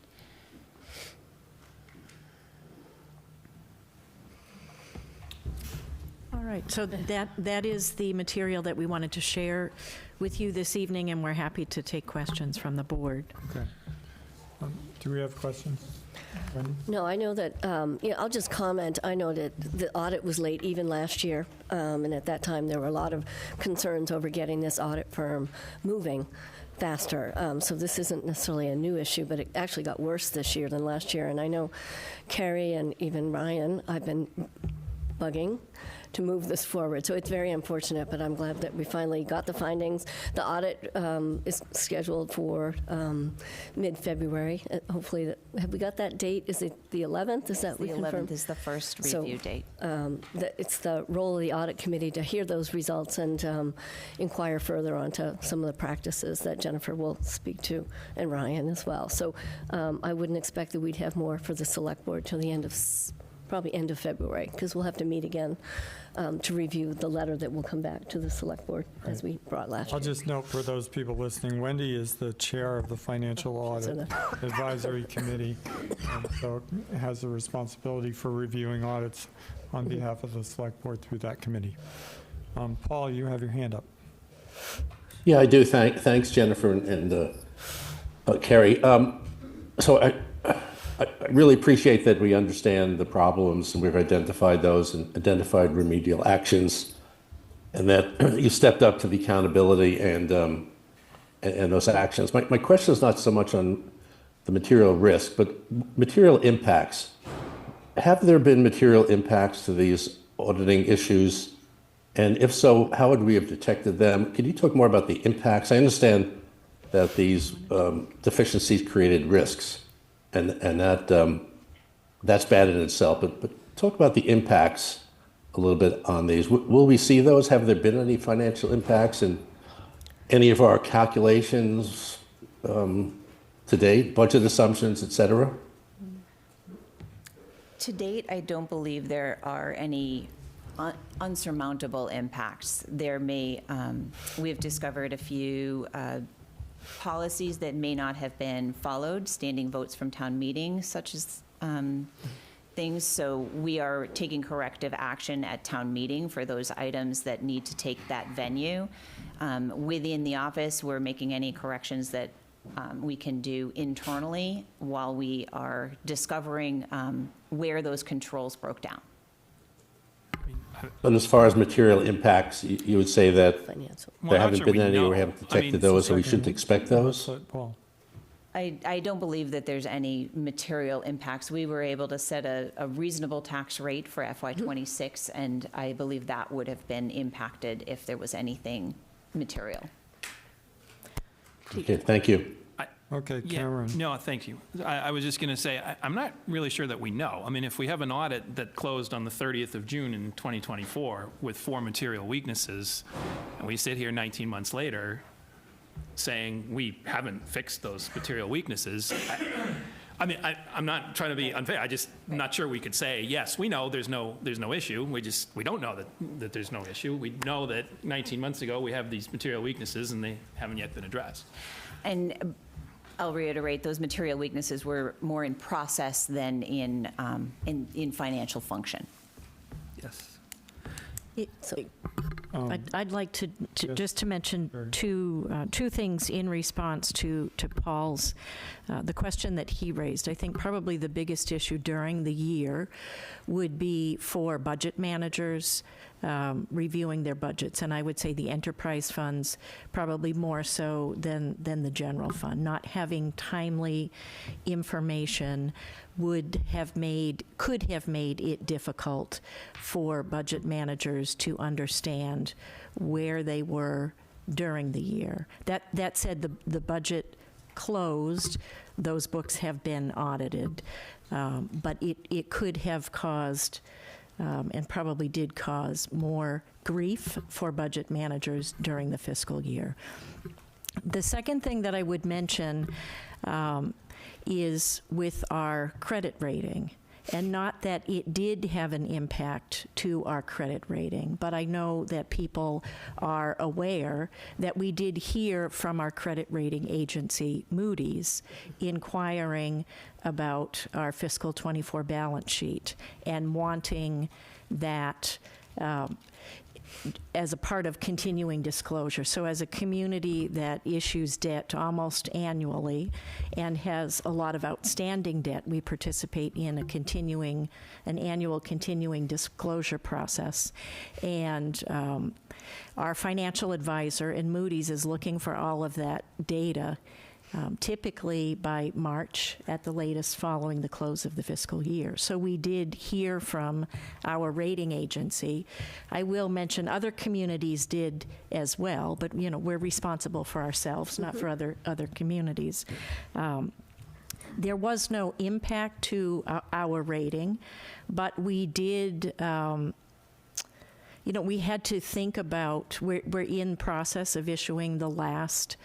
All right, so that is the material that we wanted to share with you this evening, and we're happy to take questions from the board. Okay. Do we have questions? Wendy? No, I know that, I'll just comment. I know that the audit was late even last year, and at that time, there were a lot of concerns over getting this audit firm moving faster. So this isn't necessarily a new issue, but it actually got worse this year than last year. And I know Carrie and even Ryan, I've been bugging to move this forward. So it's very unfortunate, but I'm glad that we finally got the findings. The audit is scheduled for mid-February. Hopefully, have we got that date? Is it the 11th? Is that The we confirmed? 11th is the first review date. It's the role of the audit committee to hear those results and inquire further onto some of the practices that Jennifer will speak to, and Ryan as well. So I wouldn't expect that we'd have more for the select board till the end of probably end of February, because we'll have to meet again to review the letter that will come back to the select board as we brought last year. I'll just note for those people listening, Wendy is the chair of the Financial Audit Advisory Committee, and so has the responsibility for reviewing audits on behalf of the select board through that committee. Paul, you have your hand up. Yeah, I do. Thanks, Jennifer and Carrie. So I really appreciate that we understand the problems and we've identified those and identified remedial actions, and that you stepped up to the accountability and those actions. My question is not so much on the material risk, but material impacts. Have there been material impacts to these auditing issues? And if so, how would we have detected them? Can you talk more about the impacts? I understand that these deficiencies created risks, and that's bad in itself. But talk about the impacts a little bit on these. Will we see those? Have there been any financial impacts in any of our calculations to date, budget assumptions, et cetera? To date, I don't believe there are any unsurmountable impacts. There may, we have discovered a few policies that may not have been followed, standing votes from town meetings, such as things. So we are taking corrective action at town meeting for those items that need to take that venue. Within the office, we're making any corrections that we can do internally while we are discovering where those controls broke down. And as far as material impacts, you would say that there haven't been any, or we haven't detected those, so we shouldn't expect those? Paul. I don't believe that there's any material impacts. We were able to set a reasonable tax rate for FY26, and I believe that would have been impacted if there was anything material. Okay, thank you. Okay, Yeah, Cameron. no, thank you. I was just going to say, I'm not really sure that we know. I mean, if we have an audit that closed on the 30th of June in 2024 with 4 material weaknesses, and we sit here 19 months later saying we haven't fixed those material weaknesses, I mean, I'm not trying to be unfair. I'm not sure we could say, yes, we know there's no issue. We don't know that there's no issue. We know that 19 months ago we have these material weaknesses and they haven't yet been addressed. And I'll reiterate, those material weaknesses were more in process than in financial function. Yes. I'd like to just to mention two things in response to Paul's the question that he raised. I think probably the biggest issue during the year would be for budget managers reviewing their budgets, and I would say the enterprise funds probably more so than the general fund. Not having timely information could have made it difficult for budget managers to understand where they were during the year. That said, the budget closed, those books have been audited, but it could have caused and probably did cause more grief for budget managers during the fiscal year. The second thing that I would mention is with our credit rating. And not that it did have an impact to our credit rating, but I know that people are aware that we did hear from our credit rating agency, Moody's, inquiring about our fiscal 24 balance sheet and wanting that as a part of continuing disclosure. So as a community that issues debt almost annually and has a lot of outstanding debt, we participate in an annual continuing disclosure process. And our financial advisor in Moody's is looking for all of that data, typically by March at the latest following the close of the fiscal year. So we did hear from our rating agency. I will mention other communities did as well, but we're responsible for ourselves, not for other communities. There was no impact to our rating, but we did we had to think about, we're in process of issuing the last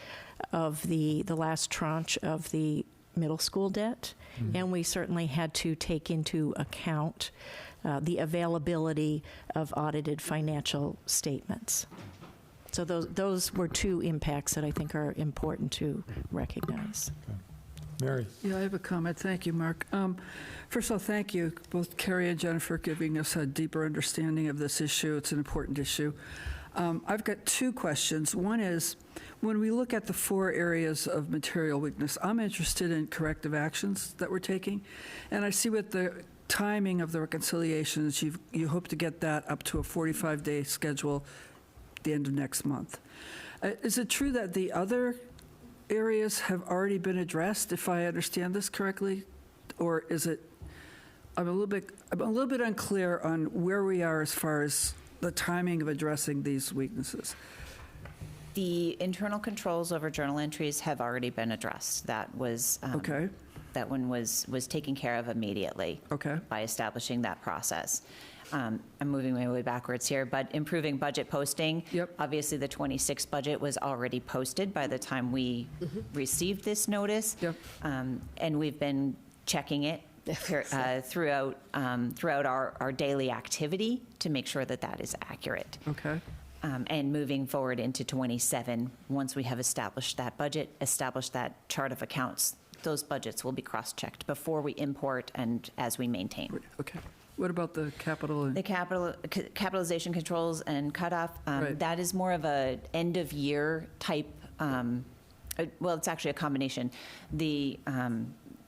tranche of the middle school debt, and we certainly had to take into account the availability of audited financial statements. So those were two impacts that I think are important to recognize. Okay. Mary. Yeah, I have a comment. Thank you, Mark. First of all, thank you, both Carrie and Jennifer, giving us a deeper understanding of this issue. It's an important issue. I've got two questions. One is, when we look at the 4 areas of material weakness, I'm interested in corrective actions that we're taking. And I see with the timing of the reconciliations, you hope to get that up to a 45-day schedule at the end of next month. Is it true that the other areas have already been addressed, if I understand this correctly? Or is it, I'm a little bit unclear on where we are as far as the timing of addressing these weaknesses. The internal controls over journal entries have already been addressed. That was okay. That one was taken care of immediately. Okay. By establishing that process. I'm moving my way backwards here, but improving budget posting. Yep. Obviously, the 26 budget was already posted by the time we received this notice. Yep. And we've been checking it throughout our daily activity to make sure that that is accurate. Okay. And moving forward into 27, once we have established that budget, established that chart of accounts, those budgets will be cross-checked before we import and as we maintain. Okay. What about the capital? The capitalization controls and cutoff, Right. that is more of a end-of-year type, well, it's actually a combination.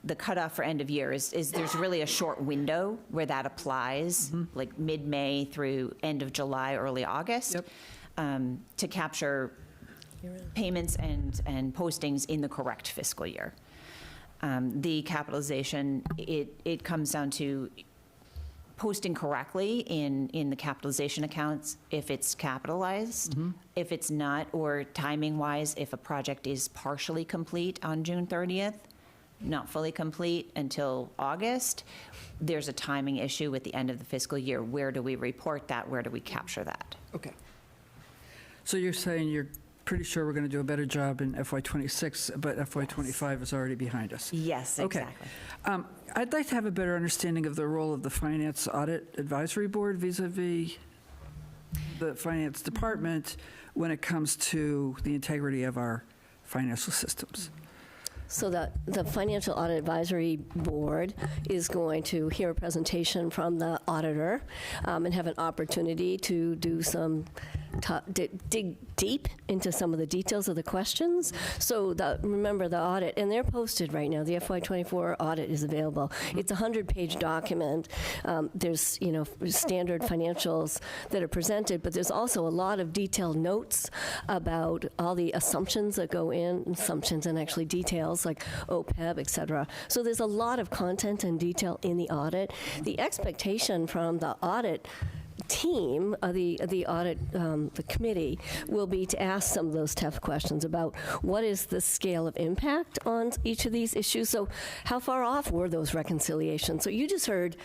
The cutoff for end of year is there's really a short window where that applies, like mid-May through end of July, early August, to capture payments and postings in the correct fiscal year. The capitalization, it comes down to posting correctly in the capitalization accounts if it's capitalized. If it's not, or timing-wise, if a project is partially complete on June 30th, not fully complete until August, there's a timing issue with the end of the fiscal year. Where do we report that? Where do we capture that? Okay. So you're saying you're pretty sure we're going to do a better job in FY26, but FY25 is already behind us? Yes, exactly. Okay. I'd like to have a better understanding of the role of the Finance Audit Advisory Board vis-a-vis the Finance Department when it comes to the integrity of our financial systems. So the Financial Audit Advisory Board is going to hear a presentation from the auditor and have an opportunity to do some dig deep into some of the details of the questions. So remember the audit, and they're posted right now. The FY24 audit is available. It's a 100-page document. There's standard financials that are presented, but there's also a lot of detailed notes about all the assumptions that go in, assumptions and actually details like OPEB, et cetera. So there's a lot of content and detail in the audit. The expectation from the audit team, the audit, the committee, will be to ask some of those tough questions about what is the scale of impact on each of these issues. So how far off were those reconciliations? So you just heard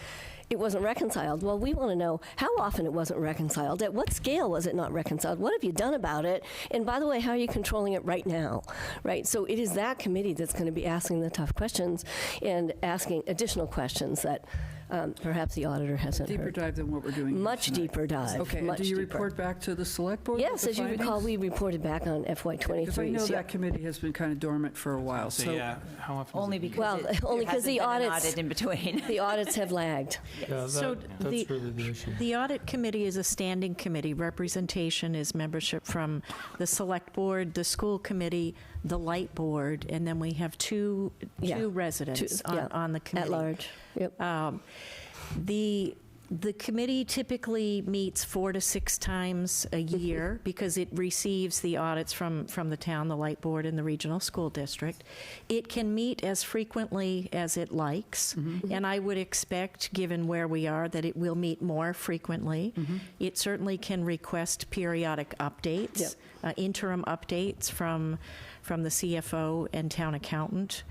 it wasn't reconciled. Well, we want to know how often it wasn't reconciled. At what scale was it not reconciled? What have you done about it? And by the way, how are you controlling it right now? Right? So it is that committee that's going to be asking the tough questions and asking additional questions that perhaps the auditor hasn't Deeper heard. dive than what we're doing. Much tonight. deeper dive. Okay, and much do you deeper. report back to the select board? with Yes, the as you recall, findings? we reported back on FY23. Because I know so- that committee has been kind of dormant for a while, So, so. yeah, how often? Only does it meet? because Well, it- only there 'cause the hasn't been an audits- audit in between. The audits have lagged. Yeah, So that's really the issue. The audit committee is a standing committee. Representation is membership from the select board, the school committee, the light board, and then we have two residents on the committee. At large. Yep. The committee typically meets 4 to 6 times a year because it receives the audits from the town, the light board, and the regional school district. It can meet as frequently as it likes, and I would expect, given where we are, that it will meet more frequently. It certainly can request periodic updates, interim updates from the CFO and town accountant.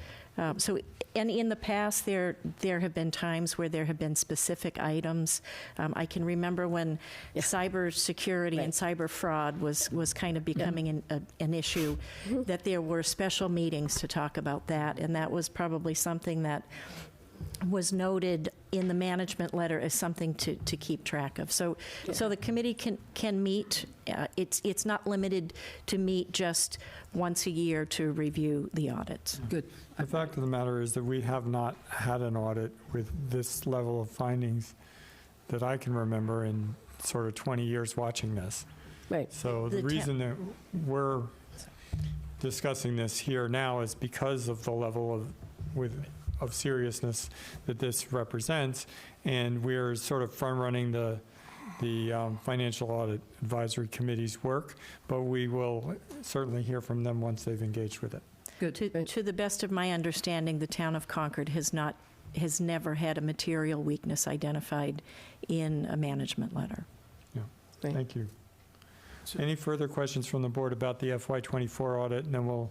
And in the past, there have been times where there have been specific items. I can remember when cybersecurity and cyber fraud was kind of becoming an issue, that there were special meetings to talk about that, and that was probably something that was noted in the management letter as something to keep track of. So the committee can meet. It's not limited to meet just once a year to review the audits. Good. The fact of the matter is that we have not had an audit with this level of findings that I can remember in sort of 20 years watching this. Right. So the reason that we're discussing this here now is because of the level of seriousness that this represents, and we're sort of front-running the Financial Audit Advisory Committee's work, but we will certainly hear from them once they've engaged with it. Good. To the best of my understanding, the town of Concord has never had a material weakness identified in a management letter. Yeah. Right. Thank you. Any further questions from the board about the FY24 audit, and then we'll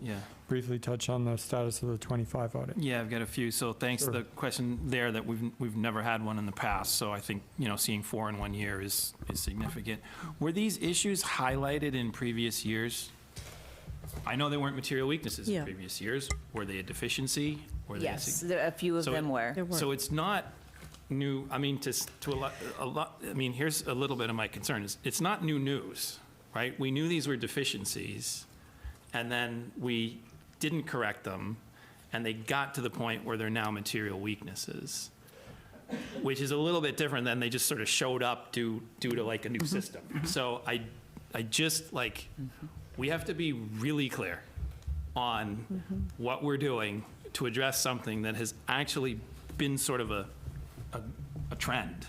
briefly touch on the status of the 25 audit. Yeah, I've got a few. So thanks Sure. for the question there that we've never had one in the past. So I think, seeing 4 in 1 year is significant. Were these issues highlighted in previous years? I know they weren't material weaknesses in previous years. Were they a deficiency? Were they Yes, a few of them were. So it's not new. I mean, to a lot. I mean, here's a little bit of my concern: is it's not new news, right? We knew these were deficiencies, and then we didn't correct them, and they got to the point where they're now material weaknesses, which is a little bit different than they just sort of showed up due to like a new system. So I just like. We have to be really clear on what we're doing to address something that has actually been sort of a trend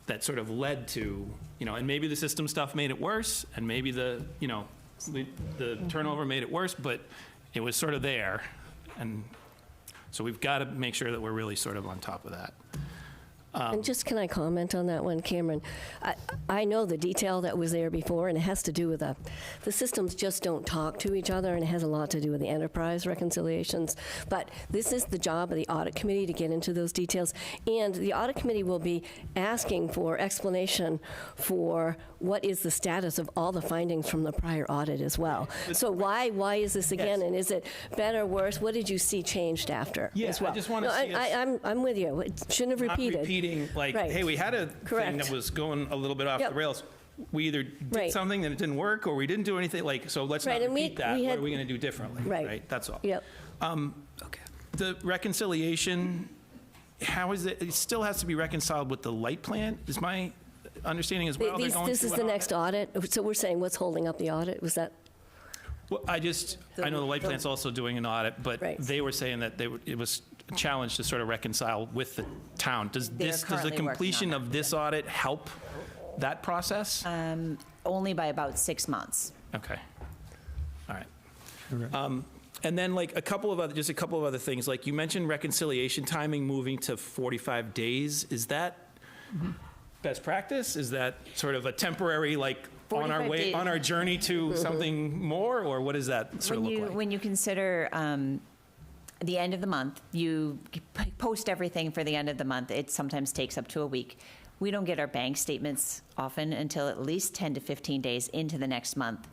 that sort of led to, and maybe the system stuff made it worse, and maybe the turnover made it worse, but it was sort of there. And so we've got to make sure that we're really sort of on top of that. And just can I comment on that one, Cameron? I know the detail that was there before, and it has to do with the systems just don't talk to each other, and it has a lot to do with the enterprise reconciliations. But this is the job of the audit committee to get into those details, and the audit committee will be asking for explanation for what is the status of all the findings from the prior audit as well. So why is this again, and is it better, worse? What did you see changed after as well? I just want to see us I'm with you. It shouldn't have repeated. Like, Right. hey, we had a thing that was going a little bit off Yep. the rails. We either did Right. something and it didn't work, or we didn't do anything. Like, so let's Right, not and we- repeat that. we What had- are we going to do differently? Right. That's all. Yep. Okay. The reconciliation, how is it? It still has to be reconciled with the light plan. Is my understanding as well? They're going This through is an the audit? next audit. So we're saying what's holding up the audit? Was that? Well, I know the light plant's also doing an audit, but they were saying that it was a challenge to sort of reconcile with the town. Does the currently working completion on of this audit help that process? Only by about 6 months. Okay. All right. Okay. And then like a couple of other things, like you mentioned reconciliation timing moving to 45 days. Is that best practice? Is that sort of a temporary, like on our 45 way, days. on our journey to something more, or what does that sort of look like? When you consider the end of the month, you post everything for the end of the month. It sometimes takes up to a week. We don't get our bank statements often until at least 10 to 15 days into the next month.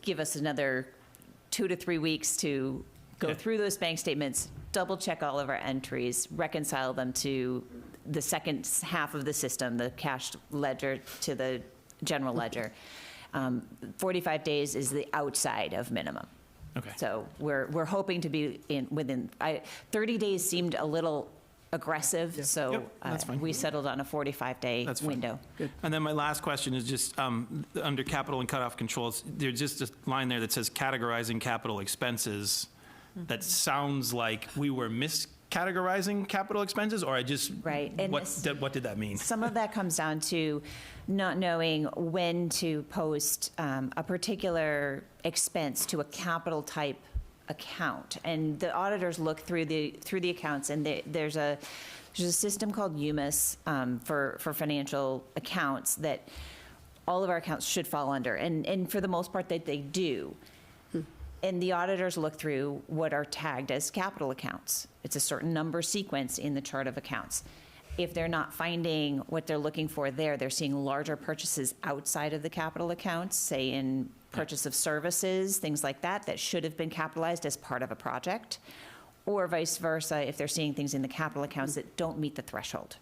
Give us another 2 to 3 weeks to go through those bank statements, double check all of our entries, reconcile them to the second half of the system, the cash ledger to the general ledger. 45 days is the outside of minimum. Okay. So we're hoping to be within, 30 days seemed a little aggressive, so Yep, that's fine. we settled on a 45-day That's fine. window. And then my last question is just, under capital and cutoff controls, there's just a line there that says categorizing capital expenses. That sounds like we were miscategorizing capital expenses, or I just, Right, and what did that mean? Some of that comes down to not knowing when to post a particular expense to a capital type account. And the auditors look through the accounts, and there's a system called UMIS for financial accounts that all of our accounts should fall under. And for the most part, that they do. And the auditors look through what are tagged as capital accounts. It's a certain number sequence in the chart of accounts. If they're not finding what they're looking for there, they're seeing larger purchases outside of the capital accounts, say in purchase of services, things like that, that should have been capitalized as part of a project, or vice versa, if they're seeing things in the capital accounts that don't meet the threshold.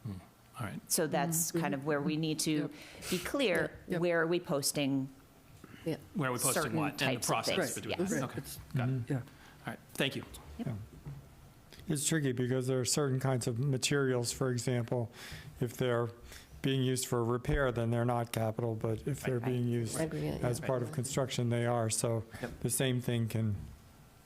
All right. So that's kind of where we need to be clear, where are we posting Where are we posting certain what? And the types of process things, for doing yes. that. Okay, got it. Yeah. All right, thank you. It's tricky because there are certain kinds of materials, for example, if they're being used for repair, then they're not capital, but if they're being used as part of construction, they are. So the same thing can,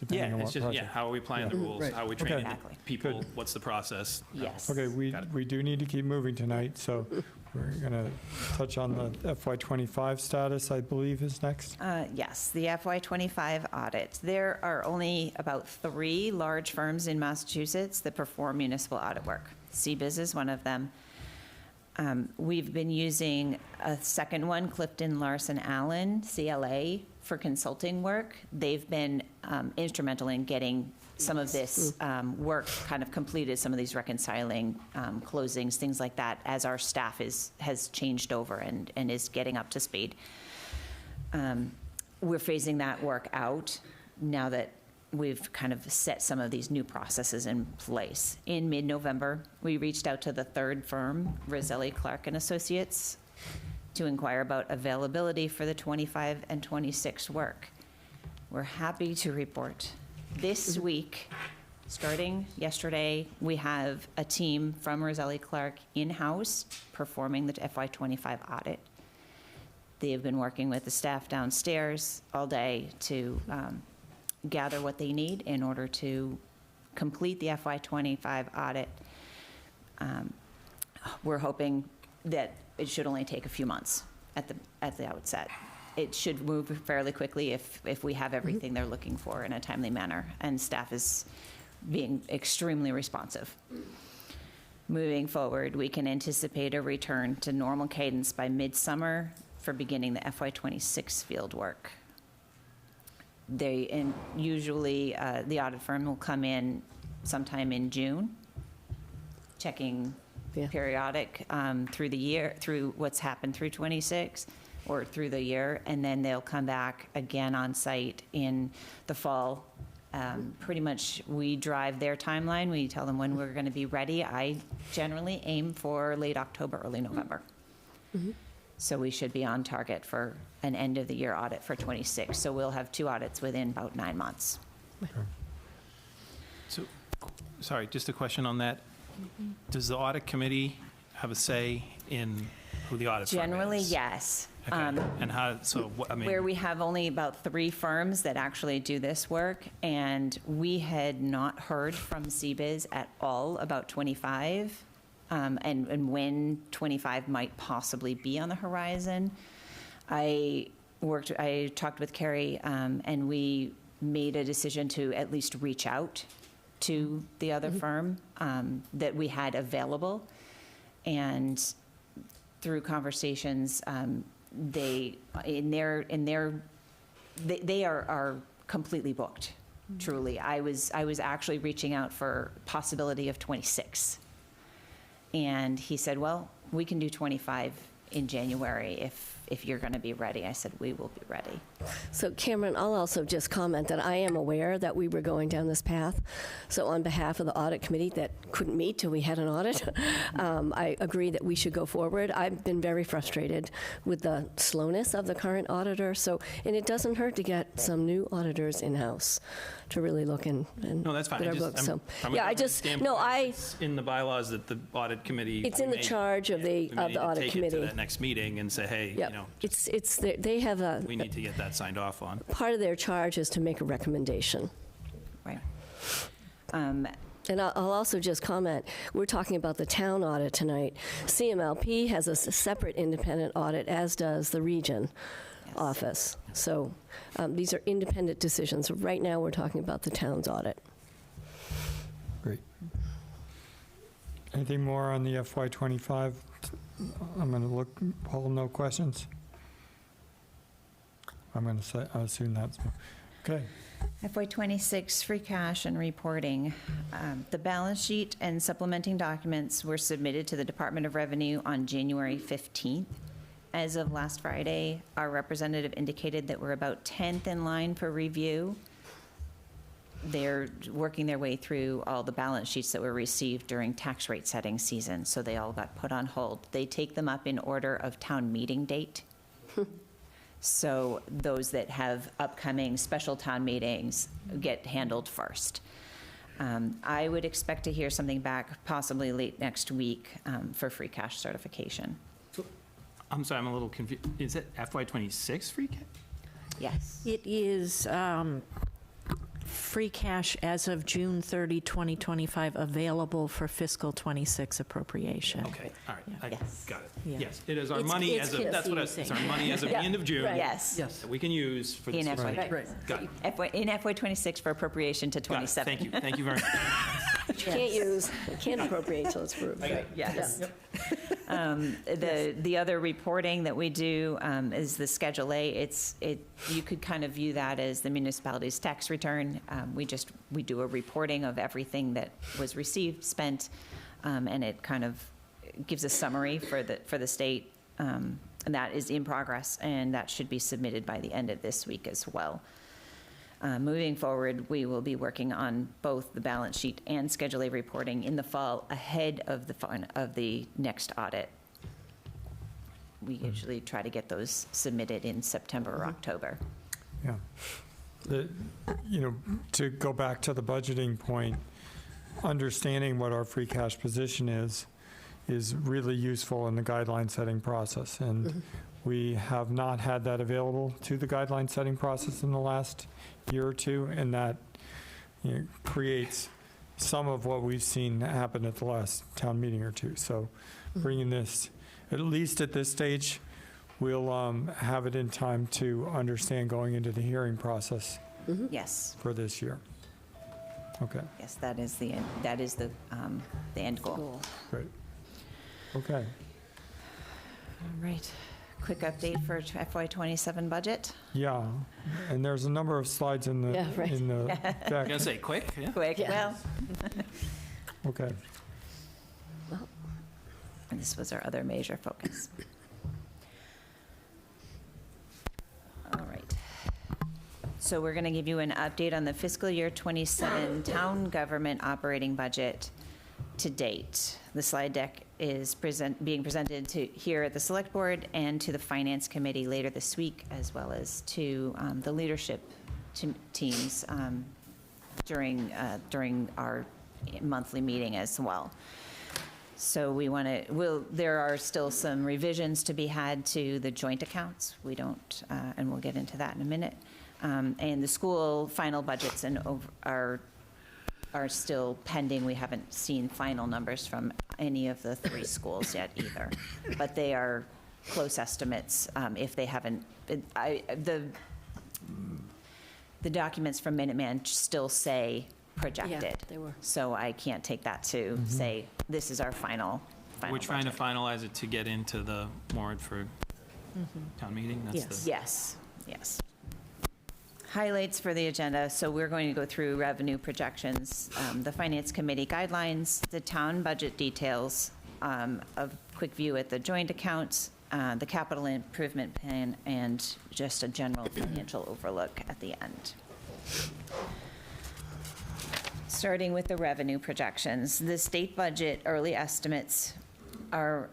depending Yeah, on it's what just, project. how are we applying the rules? Right. How are we Okay. training the Exactly. people? Good. What's the process? Yes. Okay, Got it. we do need to keep moving tonight, so we're going to touch on the FY25 status, I believe, is next. Yes, the FY25 audit. There are only about 3 large firms in Massachusetts that perform municipal audit work. CBIZ is one of them. We've been using a second one, Clifton Larson Allen, CLA, for consulting work. They've been instrumental in getting some of this work kind of completed, some of these reconciling closings, things like that, as our staff has changed over and is getting up to speed. We're phasing that work out now that we've kind of set some of these new processes in place. In mid-November, we reached out to the third firm, Roselli Clark and Associates, to inquire about availability for the 25 and 26 work. We're happy to report this week, starting yesterday, we have a team from Roselli Clark in-house performing the FY25 audit. They have been working with the staff downstairs all day to gather what they need in order to complete the FY25 audit. We're hoping that it should only take a few months at the outset. It should move fairly quickly if we have everything they're looking for in a timely manner, and staff is being extremely responsive. Moving forward, we can anticipate a return to normal cadence by midsummer for beginning the FY26 field work. Usually the audit firm will come in sometime in June, checking periodic through the year, through what's happened through 26 or through the year, and then they'll come back again on site in the fall. Pretty much we drive their timeline. We tell them when we're going to be ready. I generally aim for late October, early November. So we should be on target for an end of the year audit for 26. So we'll have 2 audits within about 9 months. So, sorry, just a question on that. Does the audit committee have a say in who the audit firm is? Generally, yes. Okay. And how, so, I mean. Where we have only about 3 firms that actually do this work, and we had not heard from CBIZ at all about 25, and when 25 might possibly be on the horizon. I talked with Carrie, and we made a decision to at least reach out to the other firm that we had available, and through conversations, they are completely booked truly. I was actually reaching out for possibility of 26. And he said, well, we can do 25 in January if you're going to be ready. I said, we will be ready. So Cameron, I'll also just comment that I am aware that we were going down this path. So on behalf of the audit committee that couldn't meet till we had an audit, I agree that we should go forward. I've been very frustrated with the slowness of the current auditor. So, and it doesn't hurt to get some new auditors in-house to really look and No, that's fine. at I our just- books. So, from a yeah, I government just, no, standpoint, it's in the bylaws that the audit committee. it's in the may- charge of the we may need to audit take it committee. to that next meeting and say, hey, Yep. you know, It's, they have a, we need to get that signed off on. part of their charge is to make a recommendation. Right. And I'll also just comment, we're talking about the town audit tonight. CMLP has a separate independent audit, as does the region office. So these are independent decisions. Right now, we're talking about the town's audit. Great. Anything more on the FY25? I'm going to look, Paul, no questions? I'm going to say, I assume that's, okay. FY26 free cash and reporting. The balance sheet and supplementing documents were submitted to the Department of Revenue on January 15th. As of last Friday, our representative indicated that we're about 10th in line for review. They're working their way through all the balance sheets that were received during tax rate setting season, so they all got put on hold. They take them up in order of town meeting date. So those that have upcoming special town meetings get handled first. I would expect to hear something back possibly late next week for free cash certification. I'm sorry, I'm a little confused. Is it FY26 free cash? Yes. It is free cash as of June 30, 2025, available for fiscal 26 appropriation. Okay, all right, I Yes. got it. Yeah. Yes, it is our It's- money it's as of, that's what it's our money as of the end of June. Yes. That we can use for this. In fiscal FY. year. Got it. In FY26 for appropriation to Got it. 27. Thank you very much. Which you can't use, you can't appropriate till it's approved. Right. Yes. The other reporting that we do is the Schedule A. You could kind of view that as the municipality's tax return. We do a reporting of everything that was received, spent, and it kind of gives a summary for the state. And that is in progress, and that should be submitted by the end of this week as well. Moving forward, we will be working on both the balance sheet and Schedule A reporting in the fall ahead of the next audit. We usually try to get those submitted in September or October. Yeah. To go back to the budgeting point, understanding what our free cash position is really useful in the guideline setting process. And we have not had that available to the guideline setting process in the last year or two, and that creates some of what we've seen happen at the last town meeting or two. So bringing this, at least at this stage, we'll have it in time to understand going into the hearing process Yes, for this year. Okay, yes, that is the end goal. great. Okay. All right. Quick update for FY27 budget. Yeah, and there's a number of slides in the, Yeah, right. in the I'm deck. gonna say quick, yeah. Quick, well, Okay. and this was our other major focus. All right. So we're going to give you an update on the fiscal year 27 town government operating budget to date. The slide deck is being presented here at the Select Board and to the Finance Committee later this week, as well as to the leadership teams during our monthly meeting as well. So there are still some revisions to be had to the joint accounts. We don't, and we'll get into that in a minute. And the school final budgets are still pending. We haven't seen final numbers from any of the 3 schools yet either. But they are close estimates if they haven't. The documents from Minuteman still say projected. Yeah, they were. So I can't take that to say, this is our final We're trying to budget. finalize it to get into the warrant for town meeting? That's Yes. the- Yes, yes. Highlights for the agenda. So we're going to go through revenue projections, the Finance Committee guidelines, the town budget details, a quick view at the joint accounts, the capital improvement plan, and just a general financial overlook at the end. Starting with the revenue projections, the state budget early estimates are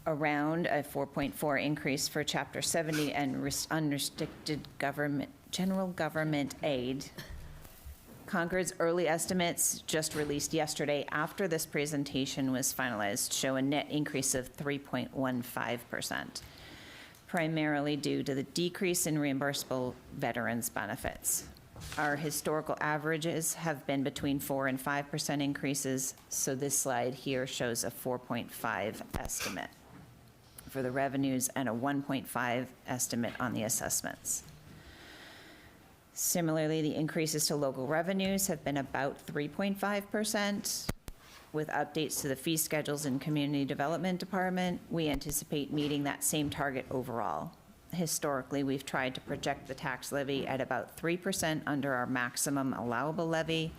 around a 4.4 increase for Chapter 70 and unrestricted government, general government aid. Concord's early estimates, just released yesterday after this presentation was finalized, show a net increase of 3.15%, primarily due to the decrease in reimbursable veterans benefits. Our historical averages have been between 4 and 5% increases, so this slide here shows a 4.5 estimate for the revenues and a 1.5 estimate on the assessments. Similarly, the increases to local revenues have been about 3.5%. With updates to the fee schedules in Community Development Department, we anticipate meeting that same target overall. Historically, we've tried to project the tax levy at about 3% under our maximum allowable levy,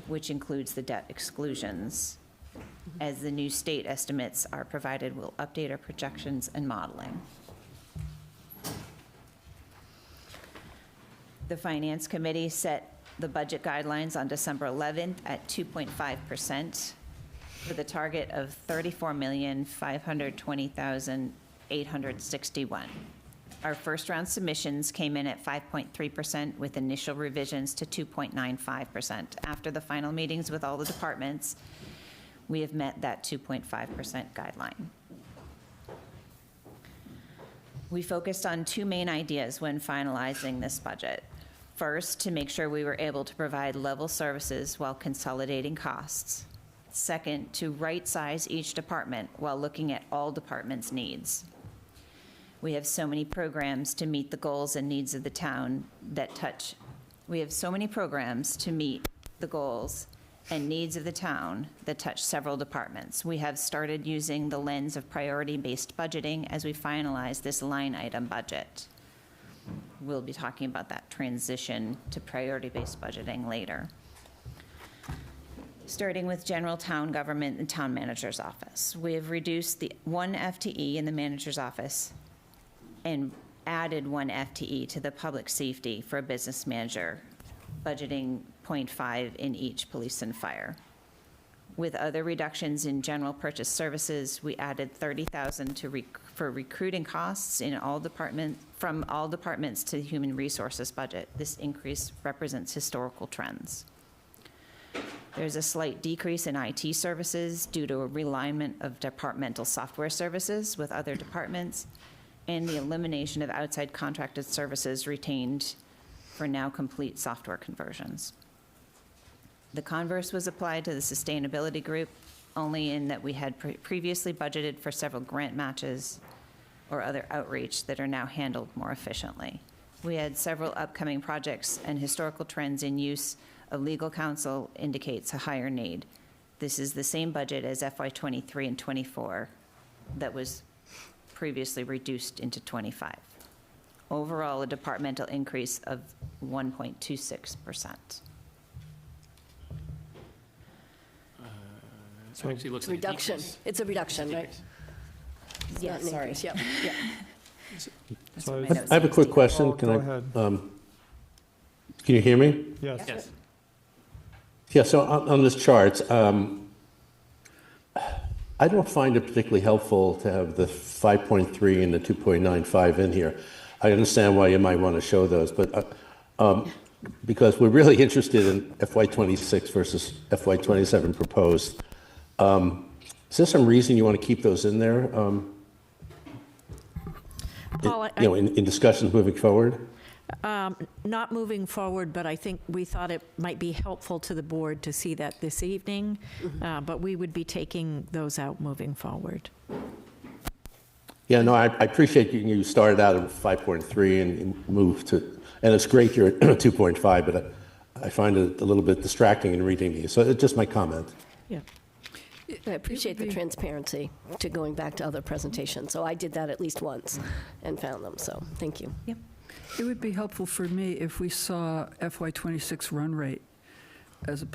which includes the debt exclusions. As the new state estimates are provided, we'll update our projections and modeling. The Finance Committee set the budget guidelines on December 11th at 2.5% with a target of $34,520,861. Our first round submissions came in at 5.3% with initial revisions to 2.95%. After the final meetings with all the departments, we have met that 2.5% guideline. We focused on two main ideas when finalizing this budget. First, to make sure we were able to provide level services while consolidating costs. Second, to right-size each department while looking at all departments' needs. We have so many programs to meet the goals and needs of the town that touch. We have so many programs to meet the goals and needs of the town that touch several departments. We have started using the lens of priority-based budgeting as we finalize this line item budget. We'll be talking about that transition to priority-based budgeting later. Starting with general town government and town manager's office. We have reduced the 1 FTE in the manager's office and added 1 FTE to the public safety for a business manager, budgeting 0.5 in each police and fire. With other reductions in general purchase services, we added $30,000 for recruiting costs in all departments, from all departments to the human resources budget. This increase represents historical trends. There's a slight decrease in IT services due to a realignment of departmental software services with other departments and the elimination of outside contracted services retained for now complete software conversions. The converse was applied to the sustainability group, only in that we had previously budgeted for several grant matches or other outreach that are now handled more efficiently. We had several upcoming projects, and historical trends in use of legal counsel indicates a higher need. This is the same budget as FY23 and 24 that was previously reduced into 25. Overall, a departmental increase of 1.26%. So actually looks like a Reduction. decrease. It's a reduction, right? It's Yeah, not an sorry. increase. Yep, yep. That's So what my it's- notes I have a quick say. question. Oh, Can go I? ahead. Can you hear me? Yes. Yes. Yeah, so on this chart, I don't find it particularly helpful to have the 5.3 and the 2.95 in here. I understand why you might want to show those, but because we're really interested in FY26 versus FY27 proposed. Is there some reason you want to keep those in there? Paul, In discussions moving forward? Not moving forward, but I think we thought it might be helpful to the board to see that this evening, but we would be taking those out moving forward. Yeah, no, I appreciate you started out at 5.3 and moved to, and it's great you're at 2.5, but I find it a little bit distracting in reading these. So it's just my comment. Yeah. I appreciate the transparency to going back to other presentations. So I did that at least once and found them, so thank you. Yep. It would be helpful for me if we saw FY26 run rate as a,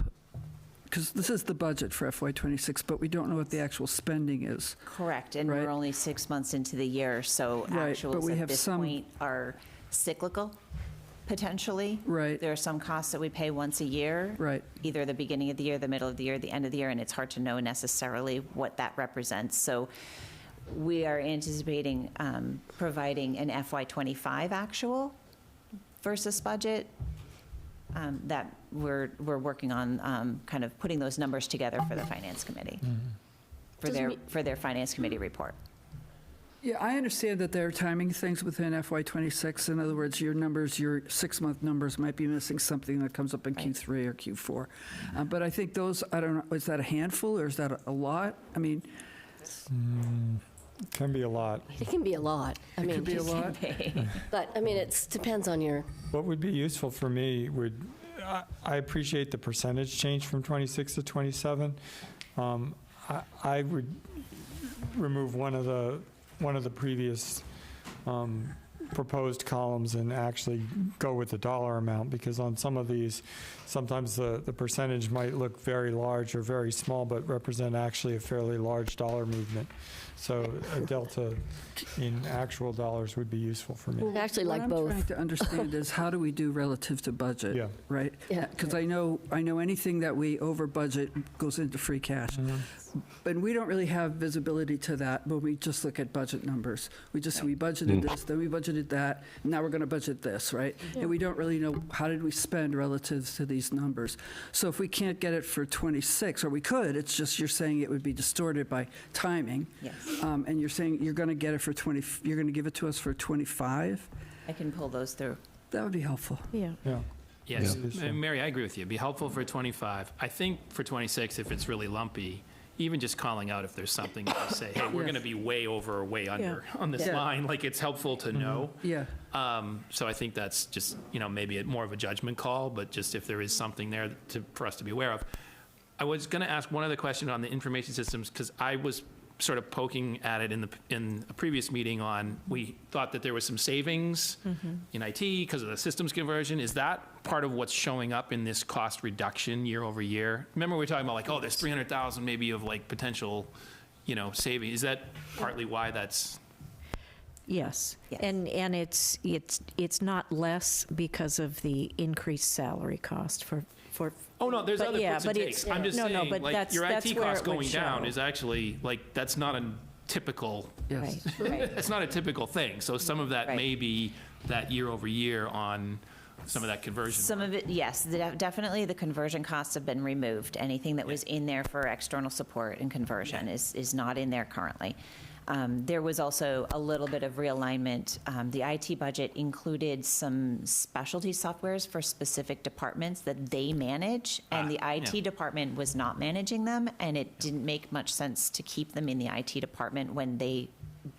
because this is the budget for FY26, but we don't know what the actual spending is. Correct, and Right. we're only 6 months into the year, so Right, but we actuals at have this some- point are cyclical, potentially. Right. There are some costs that we pay once a year. Right. Either the beginning of the year, the middle of the year, the end of the year, and it's hard to know necessarily what that represents. So we are anticipating providing an FY25 actual versus budget that we're working on kind of putting those numbers together for the Finance Committee, for their Finance Committee report. Yeah, I understand that there are timing things within FY26. In other words, your numbers, your 6-month numbers might be missing something that comes up in Q3 or Q4. But I think those, I don't know, is that a handful or is that a lot? I mean, Can be a lot. It can be a lot. I it mean, could be a lot. But, I mean, it depends on your, What would be useful for me would, I appreciate the percentage change from 26 to 27. I would remove one of the previous proposed columns and actually go with the dollar amount, because on some of these, sometimes the percentage might look very large or very small, but represent actually a fairly large dollar movement. So a delta in actual dollars would be useful for me. actually like What both. I'm trying to understand is how do we do relative to budget? Yeah. Right? Yeah. Because I know anything that we over budget goes into free cash. But we don't really have visibility to that when we just look at budget numbers. We budgeted this, then we budgeted that, and now we're going to budget this, right? And we don't really know how did we spend relative to these numbers. So if we can't get it for 26, or we could, it's just you're saying it would be distorted by timing. Yes. And you're saying you're going to get it for you're going to give it to us for 25? I can pull those through. That would be helpful. Yeah. Yeah. Yes, Yeah. and Mary, I agree with you. It'd be helpful for 25. I think for 26, if it's really lumpy, even just calling out if there's something to say, hey, we're Yes. going to be way over or way under on this Yeah. line, like it's helpful to know. Yeah. So I think that's just, maybe more of a judgment call, but just if there is something there for us to be aware of. I was going to ask one other question on the information systems, because I was sort of poking at it in a previous meeting on, we thought that there was some savings in IT because of the systems conversion. Is that part of what's showing up in this cost reduction year over year? Remember we were talking about there's 300,000 maybe of potential, saving. Is that partly why that's? Yes. Yes. And it's not less because of the increased salary cost for. Oh, no, there's but other yeah, puts and but takes. it's- I'm just no, no, saying, but that's- your that's IT where cost it would going down show. is actually, that's not a typical, Yes. Right. it's not a typical thing. So some of that Right. may be that year over year on some of that conversion. Some of it, yes, definitely the conversion costs have been removed. Anything that was in there for external support and conversion is not in there currently. There was also a little bit of realignment. The IT budget included some specialty softwares for specific departments that they manage, and the IT department was not managing them, and it didn't make much sense to keep them in the IT department when they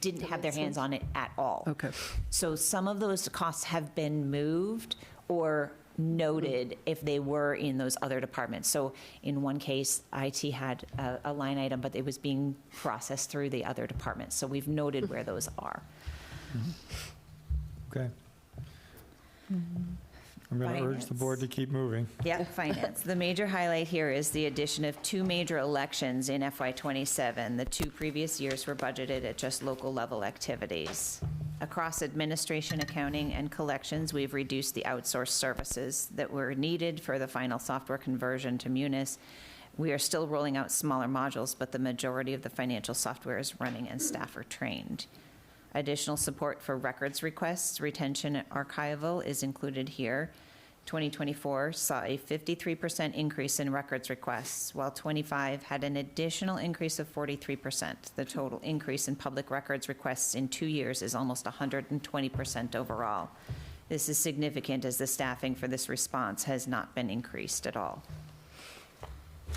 didn't have their hands on it at all. Okay. So some of those costs have been moved or noted if they were in those other departments. So in one case, IT had a line item, but it was being processed through the other departments. So we've noted where those are. Okay. I'm going to urge the board to keep moving. Yeah, finance. The major highlight here is the addition of 2 major elections in FY27. The 2 previous years were budgeted at just local level activities. Across administration, accounting, and collections, we've reduced the outsourced services that were needed for the final software conversion to Munis. We are still rolling out smaller modules, but the majority of the financial software is running and staff are trained. Additional support for records requests, retention, and archival is included here. 2024 saw a 53% increase in records requests, while 25 had an additional increase of 43%. The total increase in public records requests in 2 years is almost 120% overall. This is significant as the staffing for this response has not been increased at all.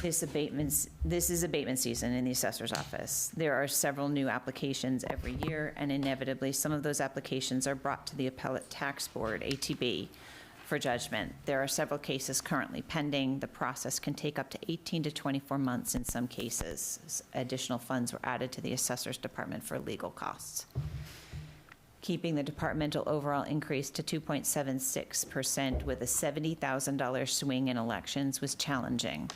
This is abatement season in the assessor's office. There are several new applications every year, and inevitably, some of those applications are brought to the Appellate Tax Board, ATB, for judgment. There are several cases currently pending. The process can take up to 18 to 24 months in some cases. Additional funds were added to the assessor's department for legal costs. keeping the departmental overall increase to 2.76% with a $70,000 swing in elections was challenging.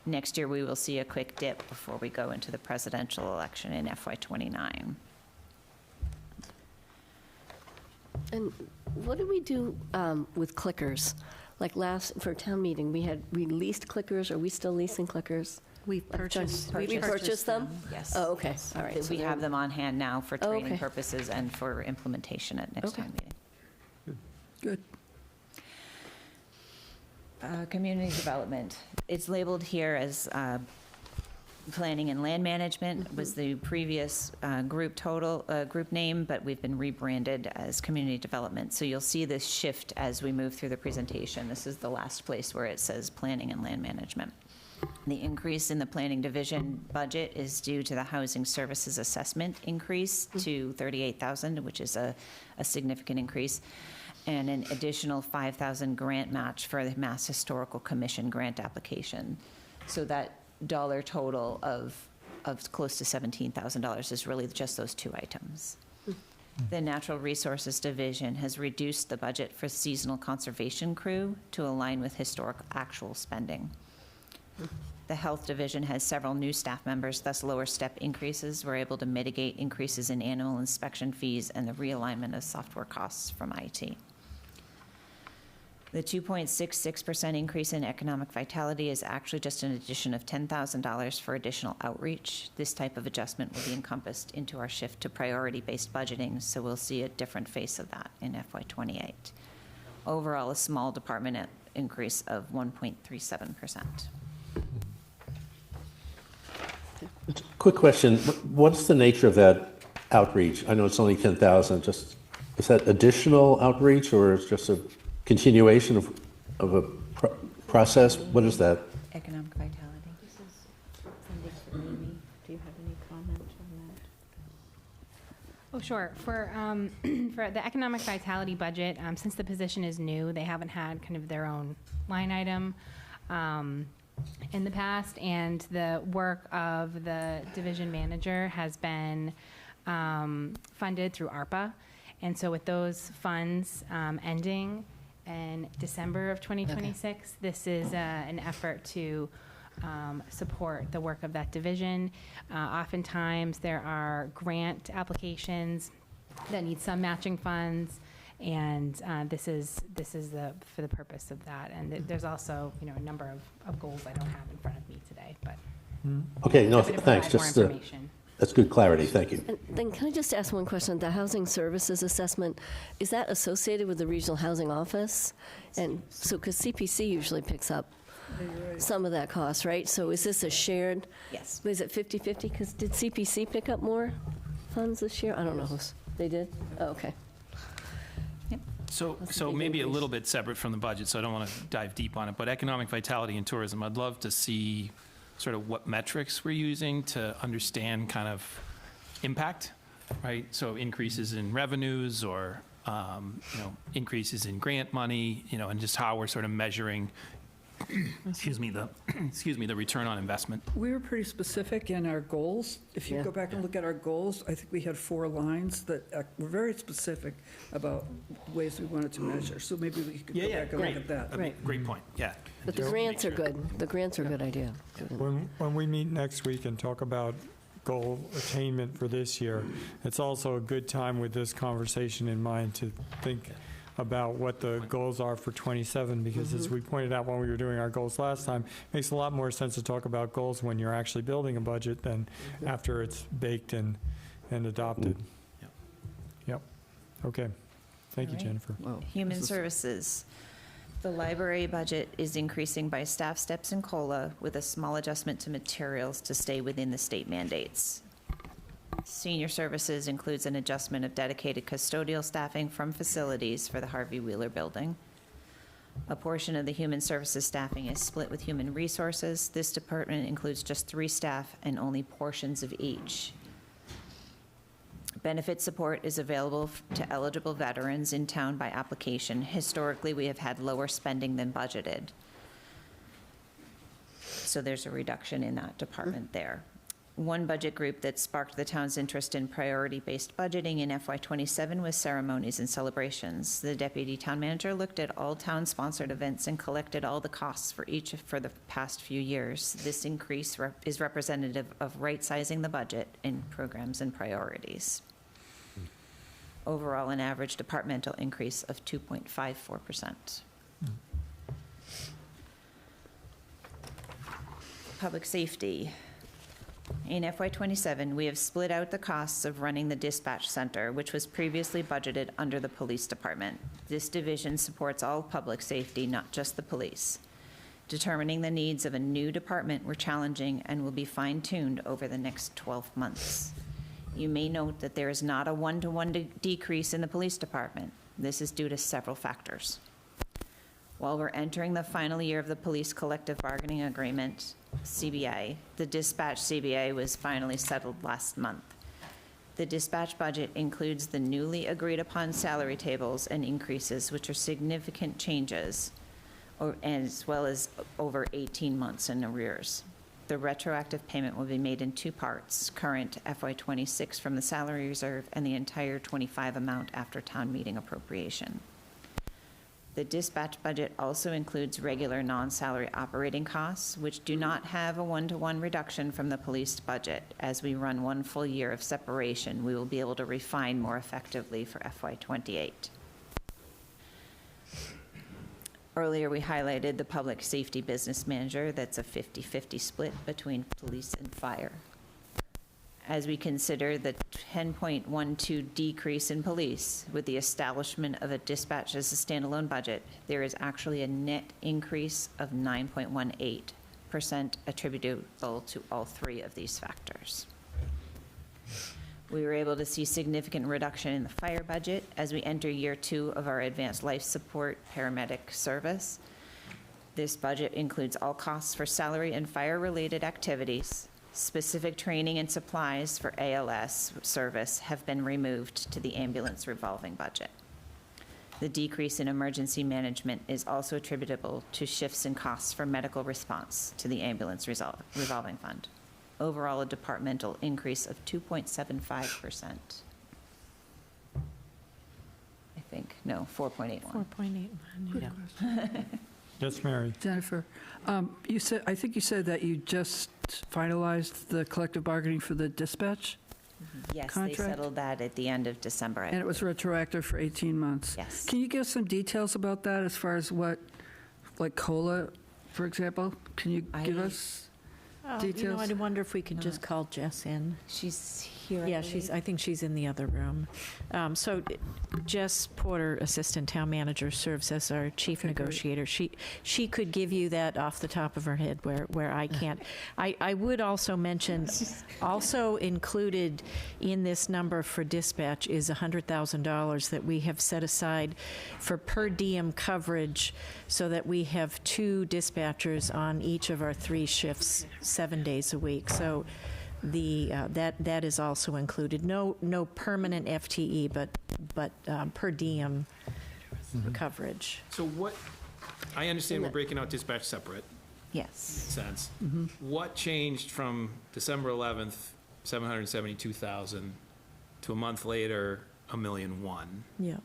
Next year, we will see a quick dip before we go into the presidential election in FY29. And what do we do with clickers? Like for town meeting, we leased clickers. Are we still leasing clickers? We've purchased. We purchased them? Yes. Oh, okay, all right. We have them on hand now for Oh, training okay. purposes and for implementation at next Okay. town meeting. Good. Community development. It's labeled here as planning and land management was the previous group name, but we've been rebranded as community development. So you'll see this shift as we move through the presentation. This is the last place where it says planning and land management. The increase in the planning division budget is due to the housing services assessment increase to $38,000, which is a significant increase, and an additional $5,000 grant match for the Mass Historical Commission grant application. So that dollar total of close to $17,000 is really just those two items. The Natural Resources Division has reduced the budget for seasonal conservation crew to align with historic actual spending. The Health Division has several new staff members, thus lower step increases were able to mitigate increases in annual inspection fees and the realignment of software costs from IT. The 2.66% increase in economic vitality is actually just an addition of $10,000 for additional outreach. This type of adjustment will be encompassed into our shift to priority-based budgeting, so we'll see a different face of that in FY28. Overall, a small department increase of 1.37%. Quick question, what's the nature of that outreach? I know it's only 10,000, just, is that additional outreach or is just a continuation of a process? What is that? Economic vitality. This is something for Amy. Do you have any comment on that? Oh, sure. For for the economic vitality budget, since the position is new, they haven't had kind of their own line item in the past, and the work of the division manager has been funded through ARPA. And so with those funds ending in December of 2026, this is an effort to support the work of that division. Oftentimes there are grant applications that need some matching funds, and this is for the purpose of that. And there's also a number of goals I don't have in front of me today, but Okay, no, happy to thanks. provide more Just information. that's good clarity. Thank you. And then can I just ask one question? The housing services assessment, is that associated with the regional housing office? And so, because CPC usually picks up some of that cost, right? So is this a shared? Yes. Is it 50/50? Because did CPC pick up more funds this year? I don't know. They did? Oh, okay. So big maybe a increase. little bit separate from the budget, so I don't want to dive deep on it, but economic vitality and tourism, I'd love to see sort of what metrics we're using to understand kind of impact, right? So increases in revenues or, increases in grant money, and just how we're sort of measuring, the return on investment. We were pretty specific in our goals. If you Yeah. go back and look at our goals, I think we had 4 lines that were very specific about ways we wanted to measure. So maybe we could go back and look at that. Right. Great point, yeah. But the grants are good. The grants are a good idea. When we meet next week and talk about goal attainment for this year, it's also a good time with this conversation in mind to think about what the goals are for 27, because as we pointed out when we were doing our goals last time, it makes a lot more sense to talk about goals when you're actually building a budget than after it's baked and adopted. Yep. Okay. Thank you, All right. Jennifer. Human Services. The library budget is increasing by staff steps and COLA with a small adjustment to materials to stay within the state mandates. Senior Services includes an adjustment of dedicated custodial staffing from facilities for the Harvey Wheeler Building. A portion of the Human Services staffing is split with Human Resources. This department includes just 3 staff and only portions of each. Benefit support is available to eligible veterans in town by application. Historically, we have had lower spending than budgeted. So there's a reduction in that department there. One budget group that sparked the town's interest in priority-based budgeting in FY27 was ceremonies and celebrations. The deputy town manager looked at all town-sponsored events and collected all the costs for each for the past few years. This increase is representative of right-sizing the budget in programs and priorities. Overall, an average departmental increase of 2.54%. Public safety. In FY27, we have split out the costs of running the dispatch center, which was previously budgeted under the police department. This division supports all public safety, not just the police. Determining the needs of a new department were challenging and will be fine-tuned over the next 12 months. You may note that there is not a one-to-one decrease in the police department. This is due to several factors. While we're entering the final year of the police collective bargaining agreement, CBA, the dispatch CBA was finally settled last month. The dispatch budget includes the newly agreed upon salary tables and increases, which are significant changes, as well as over 18 months in arrears. The retroactive payment will be made in two parts, current FY26 from the salary reserve and the entire 25 amount after town meeting appropriation. The dispatch budget also includes regular non-salary operating costs, which do not have a one-to-one reduction from the police budget. As we run one full year of separation, we will be able to refine more effectively for FY28. Earlier, we highlighted the public safety business manager. That's a 50-50 split between police and fire. As we consider the 10.12 decrease in police with the establishment of a dispatch as a standalone budget, there is actually a net increase of 9.18% attributable to all three of these factors. We were able to see significant reduction in the fire budget as we enter year 2 of our advanced life support paramedic service. This budget includes all costs for salary and fire-related activities. Specific training and supplies for ALS service have been removed to the ambulance revolving budget. The decrease in emergency management is also attributable to shifts in costs for medical response to the ambulance revolving fund. Overall, a departmental increase of 2.75%. I think, no, 4.81. 4.81, yeah. Yes, Mary. Jennifer, I think you said that you just finalized the collective bargaining for the dispatch? Yes, Contract? they settled that at the end of December. And it was retroactive for 18 months? Yes. Can you give some details about that as far as what, like COLA, for example? Can you give us details? I wonder if we could just call Jess in. She's here. Yeah, I think she's in the other room. So Jess Porter, Assistant Town Manager, serves as our chief negotiator. She could give you that off the top of her head where I can't. I would also mention, also included in this number for dispatch is $100,000 that we have set aside for per diem coverage so that we have 2 dispatchers on each of our 3 shifts 7 days a week. So that is also included. No permanent FTE, but per diem coverage. So I understand we're breaking out dispatch separate. Yes. Sense. What changed from December 11th, 772,000, to a month later, $1.1 million? Yeah.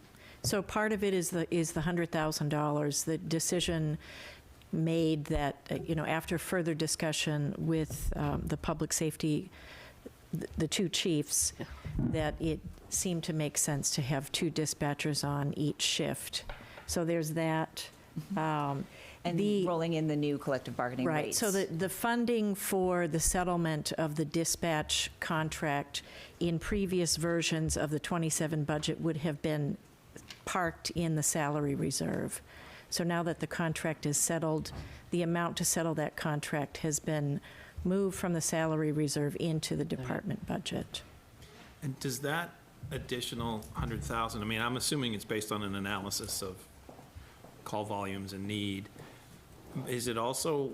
So part of it is the $100,000. The decision made that, after further discussion with the public safety, the 2 chiefs, that it seemed to make sense to have 2 dispatchers on each shift. So there's that. And rolling in the new collective bargaining rates. Right. So the funding for the settlement of the dispatch contract in previous versions of the 27 budget would have been parked in the salary reserve. So now that the contract is settled, the amount to settle that contract has been moved from the salary reserve into the department budget. And does that additional 100,000, I'm assuming it's based on an analysis of call volumes and need. Is it also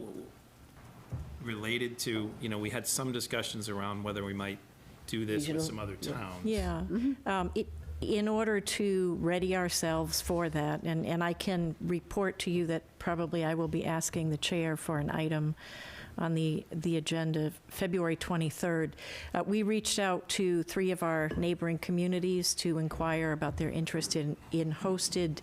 related to, we had some discussions around whether we might do this with some other towns? Yeah. In order to ready ourselves for that, and I can report to you that probably I will be asking the chair for an item on the agenda, February 23rd. We reached out to 3 of our neighboring communities to inquire about their interest in hosted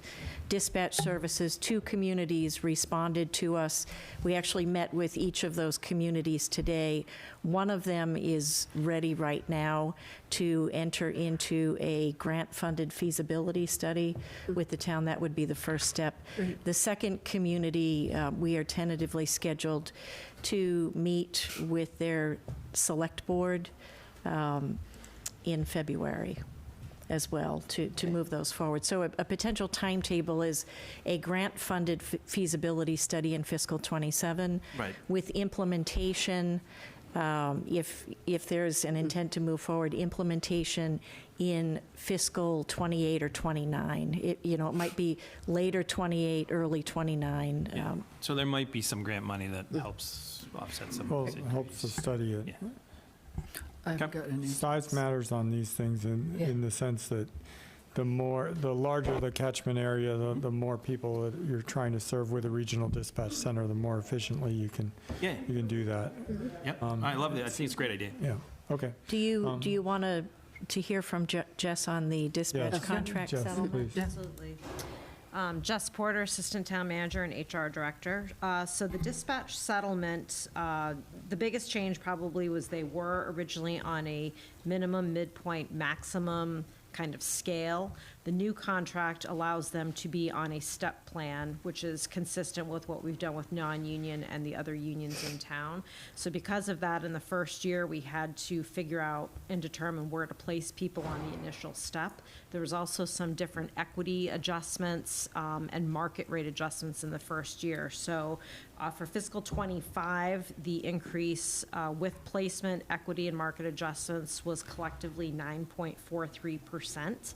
dispatch services. 2 communities responded to us. We actually met with each of those communities today. One of them is ready right now to enter into a grant-funded feasibility study with the town. That would be the first step. The second community, we are tentatively scheduled to meet with their select board in February as well to move those forward. So a potential timetable is a grant-funded feasibility study in fiscal '27 Right. with implementation, if there's an intent to move forward, implementation in fiscal '28 or '29. It might be later '28, early '29. Yeah. So there might be some grant money that helps offset some Well, of it these helps to increases. study it. Yeah. I haven't got any. Size matters on these things in the sense that the larger the catchment area, the more people that you're trying to serve with a regional dispatch center, the more efficiently you can do that. Yep. I love that. I think it's a great idea. Yeah, okay. Do you want to hear from Jess on the dispatch Yes. contract Jess, settlement? please. Absolutely. Jess Porter, Assistant Town Manager and HR Director. So the dispatch settlement, the biggest change probably was they were originally on a minimum, midpoint, maximum kind of scale. The new contract allows them to be on a step plan, which is consistent with what we've done with non-union and the other unions in town. So because of that, in the first year, we had to figure out and determine where to place people on the initial step. There was also some different equity adjustments and market rate adjustments in the first year. So for fiscal '25, the increase with placement, equity, and market adjustments was collectively 9.43%.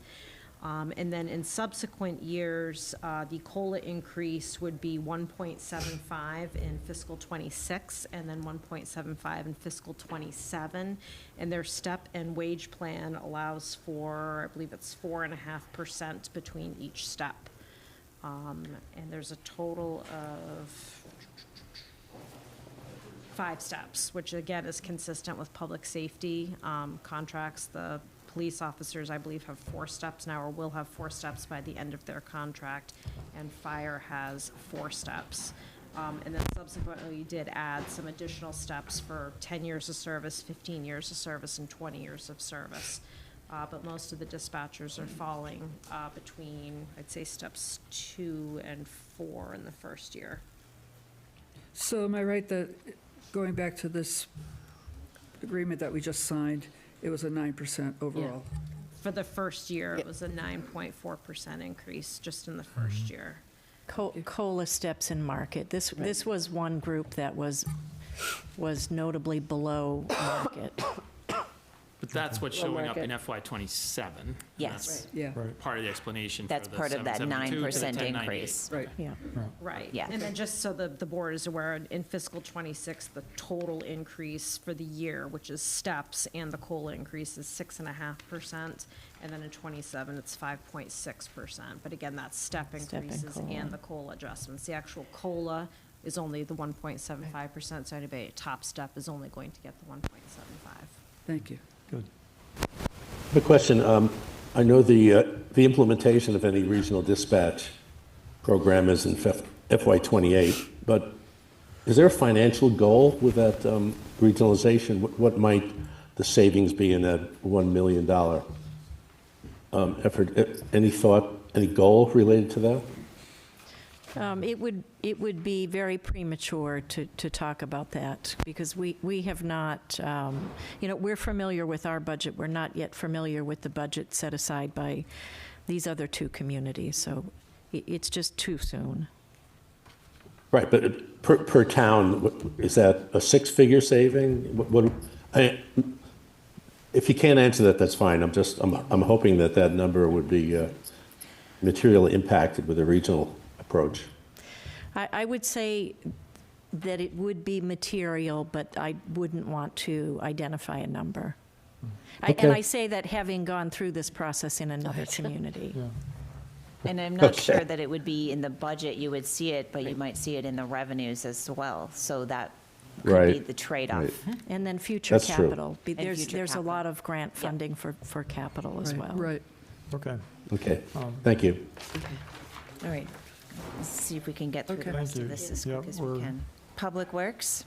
And then in subsequent years, the COLA increase would be 1.75 in fiscal '26 and then 1.75 in fiscal '27. And their step and wage plan allows for, I believe it's 4.5% between each step. And there's a total of 5 steps, which again is consistent with public safety contracts. The police officers, I believe, have 4 steps now, or will have 4 steps by the end of their contract, and fire has 4 steps. And then subsequently, we did add some additional steps for 10 years of service, 15 years of service, and 20 years of service. But most of the dispatchers are falling between, I'd say, steps 2 and 4 in the first year. So am I right that, going back to this agreement that we just signed, it was a 9% overall? For the first year, it was a 9.4% increase just in the first year. COLA steps in market. This was one group that was notably below market. But that's what's showing up in FY '27. Yes. Yeah. Part of the explanation That's for the part of that 772 to the 9% 1098. increase. Right. Yeah. Right. Yeah. And then just so the board is aware, in fiscal '26, the total increase for the year, which is steps and the COLA increase, is 6.5%. And then in '27, it's 5.6%. But again, that's step increases COLA. and the COLA adjustments. The actual COLA is only the 1.75%, so anybody at top step is only going to get the 1.75. Thank you. Good. The question, I know the implementation of any regional dispatch program is in FY *28, but is there a financial goal with that regionalization? What might the savings be in that $1 million effort? Any thought, any goal related to that? It would be very premature to talk about that, because we have not, we're familiar with our budget. We're not yet familiar with the budget set aside by these other 2 communities, so it's just too soon. Right, but per town, is that a 6-figure saving? If you can't answer that, that's fine. I'm hoping that number would be materially impacted with a regional approach. I would say that it would be material, but I wouldn't want to identify a number. Okay. And I say that having gone through this process in another community. Yeah. And I'm not Okay. sure that it would be in the budget you would see it, but you might see it in the revenues as well. So that could be Right, the trade-off. right. And then future That's true. capital. And There's future a capital. lot of grant funding for capital as well. Right. Okay. Okay, thank you. All right, let's see if we can get through the Okay. rest Thank of you. this as Yep, quick as we we're- can. Public Works.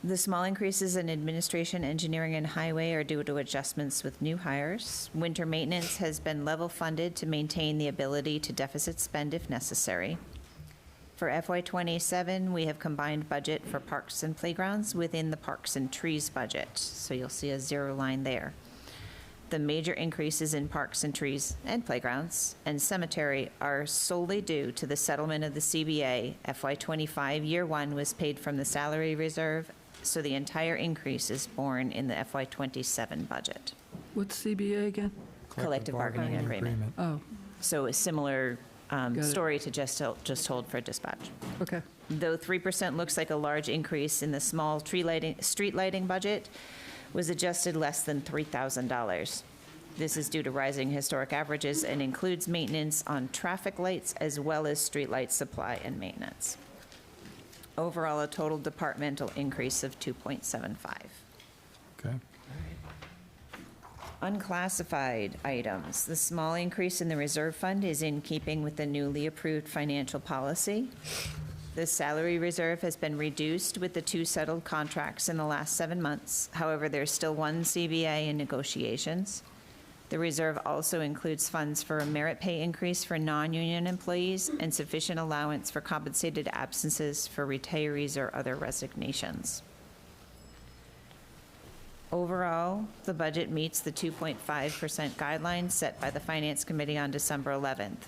The small increases in administration, engineering, and highway are due to adjustments with new hires. Winter maintenance has been level funded to maintain the ability to deficit spend if necessary. For FY '27, we have combined budget for parks and playgrounds within the parks and trees budget, so you'll see a zero line there. The major increases in parks and trees and playgrounds and cemetery are solely due to the settlement of the CBA. FY '25 Year 1 was paid from the salary reserve, so the entire increase is borne in the FY '27 budget. What's CBA again? Collective bargaining agreement. Oh, So a similar it. story to just hold for dispatch. okay. Though 3% looks like a large increase in the small street lighting budget, was adjusted less than $3,000. This is due to rising historic averages and includes maintenance on traffic lights as well as street light supply and maintenance. Overall, a total departmental increase of 2.75. Okay. Unclassified items. The small increase in the reserve fund is in keeping with the newly approved financial policy. The salary reserve has been reduced with the 2 settled contracts in the last 7 months. However, there's still 1 CBA in negotiations. The reserve also includes funds for a merit pay increase for non-union employees and sufficient allowance for compensated absences for retirees or other resignations. Overall, the budget meets the 2.5% guidelines set by the Finance Committee on December 11th.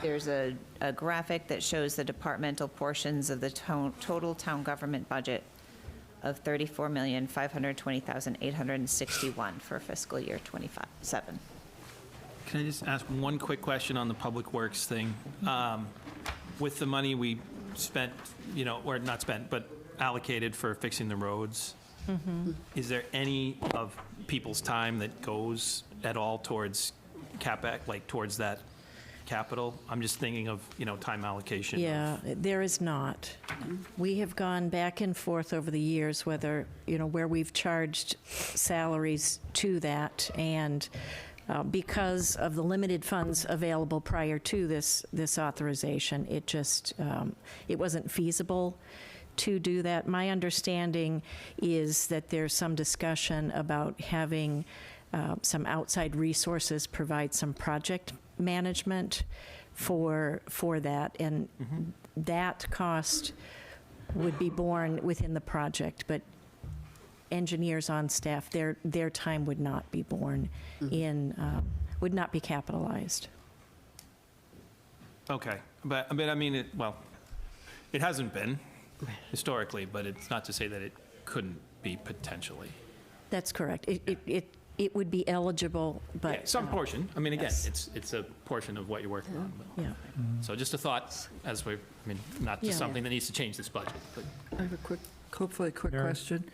There's a graphic that shows the departmental portions of the total town government budget of $34,520,861 for fiscal year '27. Can I just ask one quick question on the Public Works thing? With the money we spent, or not spent, but allocated for fixing the roads, is there any of people's time that goes at all towards CapEx, like towards that capital? I'm just thinking of, time allocation. Yeah, there is not. We have gone back and forth over the years whether, where we've charged salaries to that, and because of the limited funds available prior to this authorization, it wasn't feasible to do that. My understanding is that there's some discussion about having some outside resources provide some project management for that, and that cost would be borne within the project, but engineers on staff, their time would not be borne would not be capitalized. Okay, but I mean, it hasn't been historically, but it's not to say that it couldn't be potentially. That's correct. It would be eligible, but... Yeah, some portion. I mean, again, yes. it's a portion of what you're working on. But. Yeah. So just a thought as not just Yeah. something that needs to change this budget, but. I have hopefully a quick Mary? question.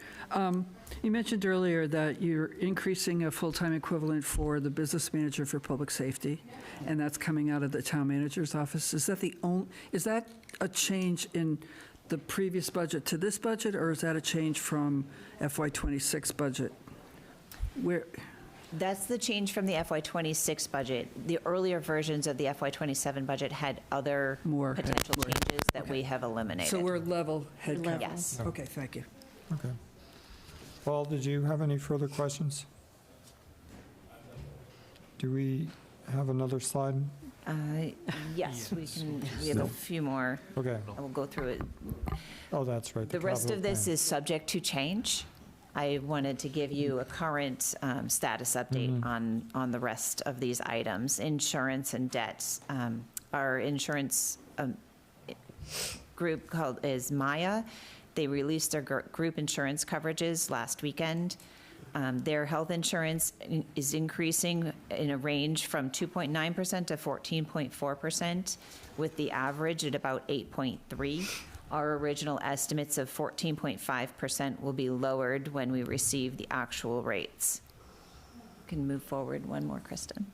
You mentioned earlier that you're increasing a full-time equivalent for the business manager for public safety, and that's coming out of the town manager's office. Is that a change in the previous budget to this budget, or is that a change from FY '26 budget? That's the change from the FY '26 budget. The earlier versions of the FY '27 budget had other potential changes that we have eliminated. So we're level head count? Yes. Okay, thank you. Okay. Paul, did you have any further questions? Do we have another slide? Yes, we have a few more. Okay. I will go through it. Oh, that's right. The rest capital of this plan. is subject to change. I wanted to give you a current status update on the rest of these items. Insurance and debts. Our insurance group is Maya. They released their group insurance coverages last weekend. Their health insurance is increasing in a range from 2.9% to 14.4%, with the average at about 8.3%. Our original estimates of 14.5% will be lowered when we receive the actual rates. Can move forward one more, Kristen.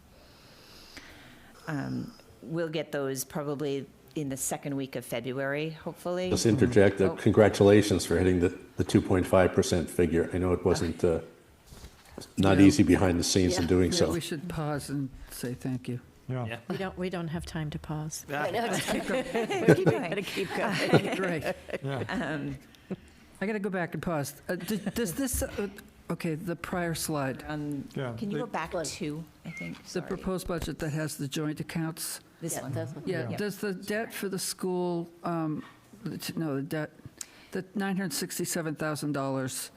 We'll get those probably in the second week of February, hopefully. Just interject, Oh. congratulations for hitting the 2.5% figure. I know it wasn't, not Yeah. easy behind the scenes in doing Yeah, so. we should pause and say thank you. Yeah. We don't have time to pause. I know, Keep going. keep going. Great. Yeah. I got to go back and pause. Does this, okay, the prior slide, Yeah. Can you The- go back two, I think? the Sorry. proposed budget that has the joint accounts? This one. Yeah, Yeah. does the debt for the school, no, the debt, the $967,000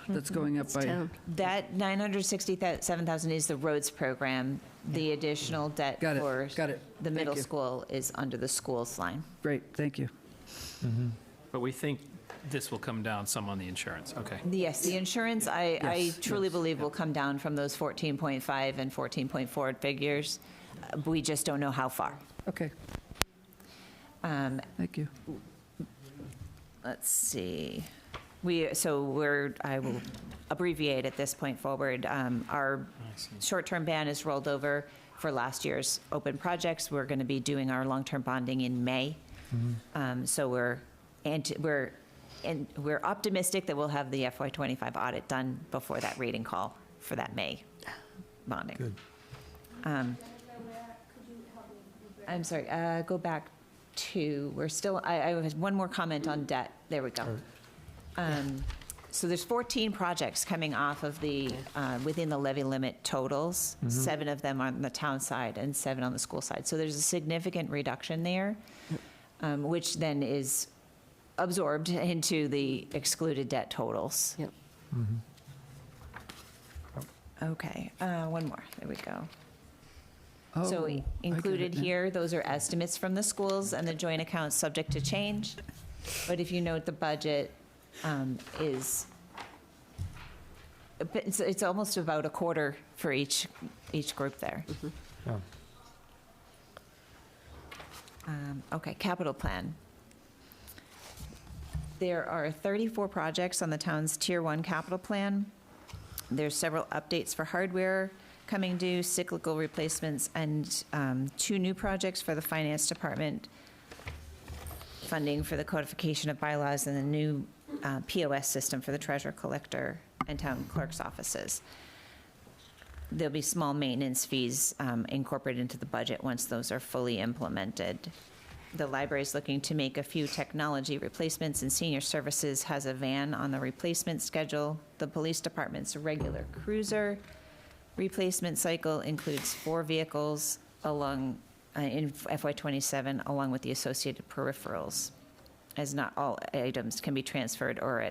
that's going up by, That 967,000 is the roads program. The additional debt Got it, for got it. the Thank middle you. school is under the schools line. great, thank you. But we think this will come down some on the insurance. Okay. Yes, the insurance, I Yes, truly believe will come down from those 14.5 and 14.4 figures. We just don't know how far. Okay, Um, thank you. Let's see. I will abbreviate at this point forward. Our short-term ban is rolled over for last year's open projects. We're going to be doing our long-term bonding in May. So we're optimistic that we'll have the FY25 audit done before that rating call for that May bonding. Good. I'm sorry, go back to, we're still, I have one more comment on debt. There we go. So there's 14 projects coming off of the, within the levy limit totals. 7 of them on the town side and 7 on the school side. So there's a significant reduction there, which then is absorbed into the excluded debt totals. Yep. Okay, one more, there we go. Oh, So I get included it now. here, those are estimates from the schools and the joint accounts subject to change. But if you note, the budget is, it's almost about a quarter for each group there. Yeah. Okay, capital plan. There are 34 projects on the town's Tier 1 capital plan. There's several updates for hardware coming due, cyclical replacements, and 2 new projects for the finance department, funding for the codification of bylaws and the new POS system for the treasurer collector and town clerk's offices. There'll be small maintenance fees incorporated into the budget once those are fully implemented. The library is looking to make a few technology replacements, and senior services has a van on the replacement schedule. The police department's regular cruiser replacement cycle includes 4 vehicles along in FY27, along with the associated peripherals, as not all items can be transferred or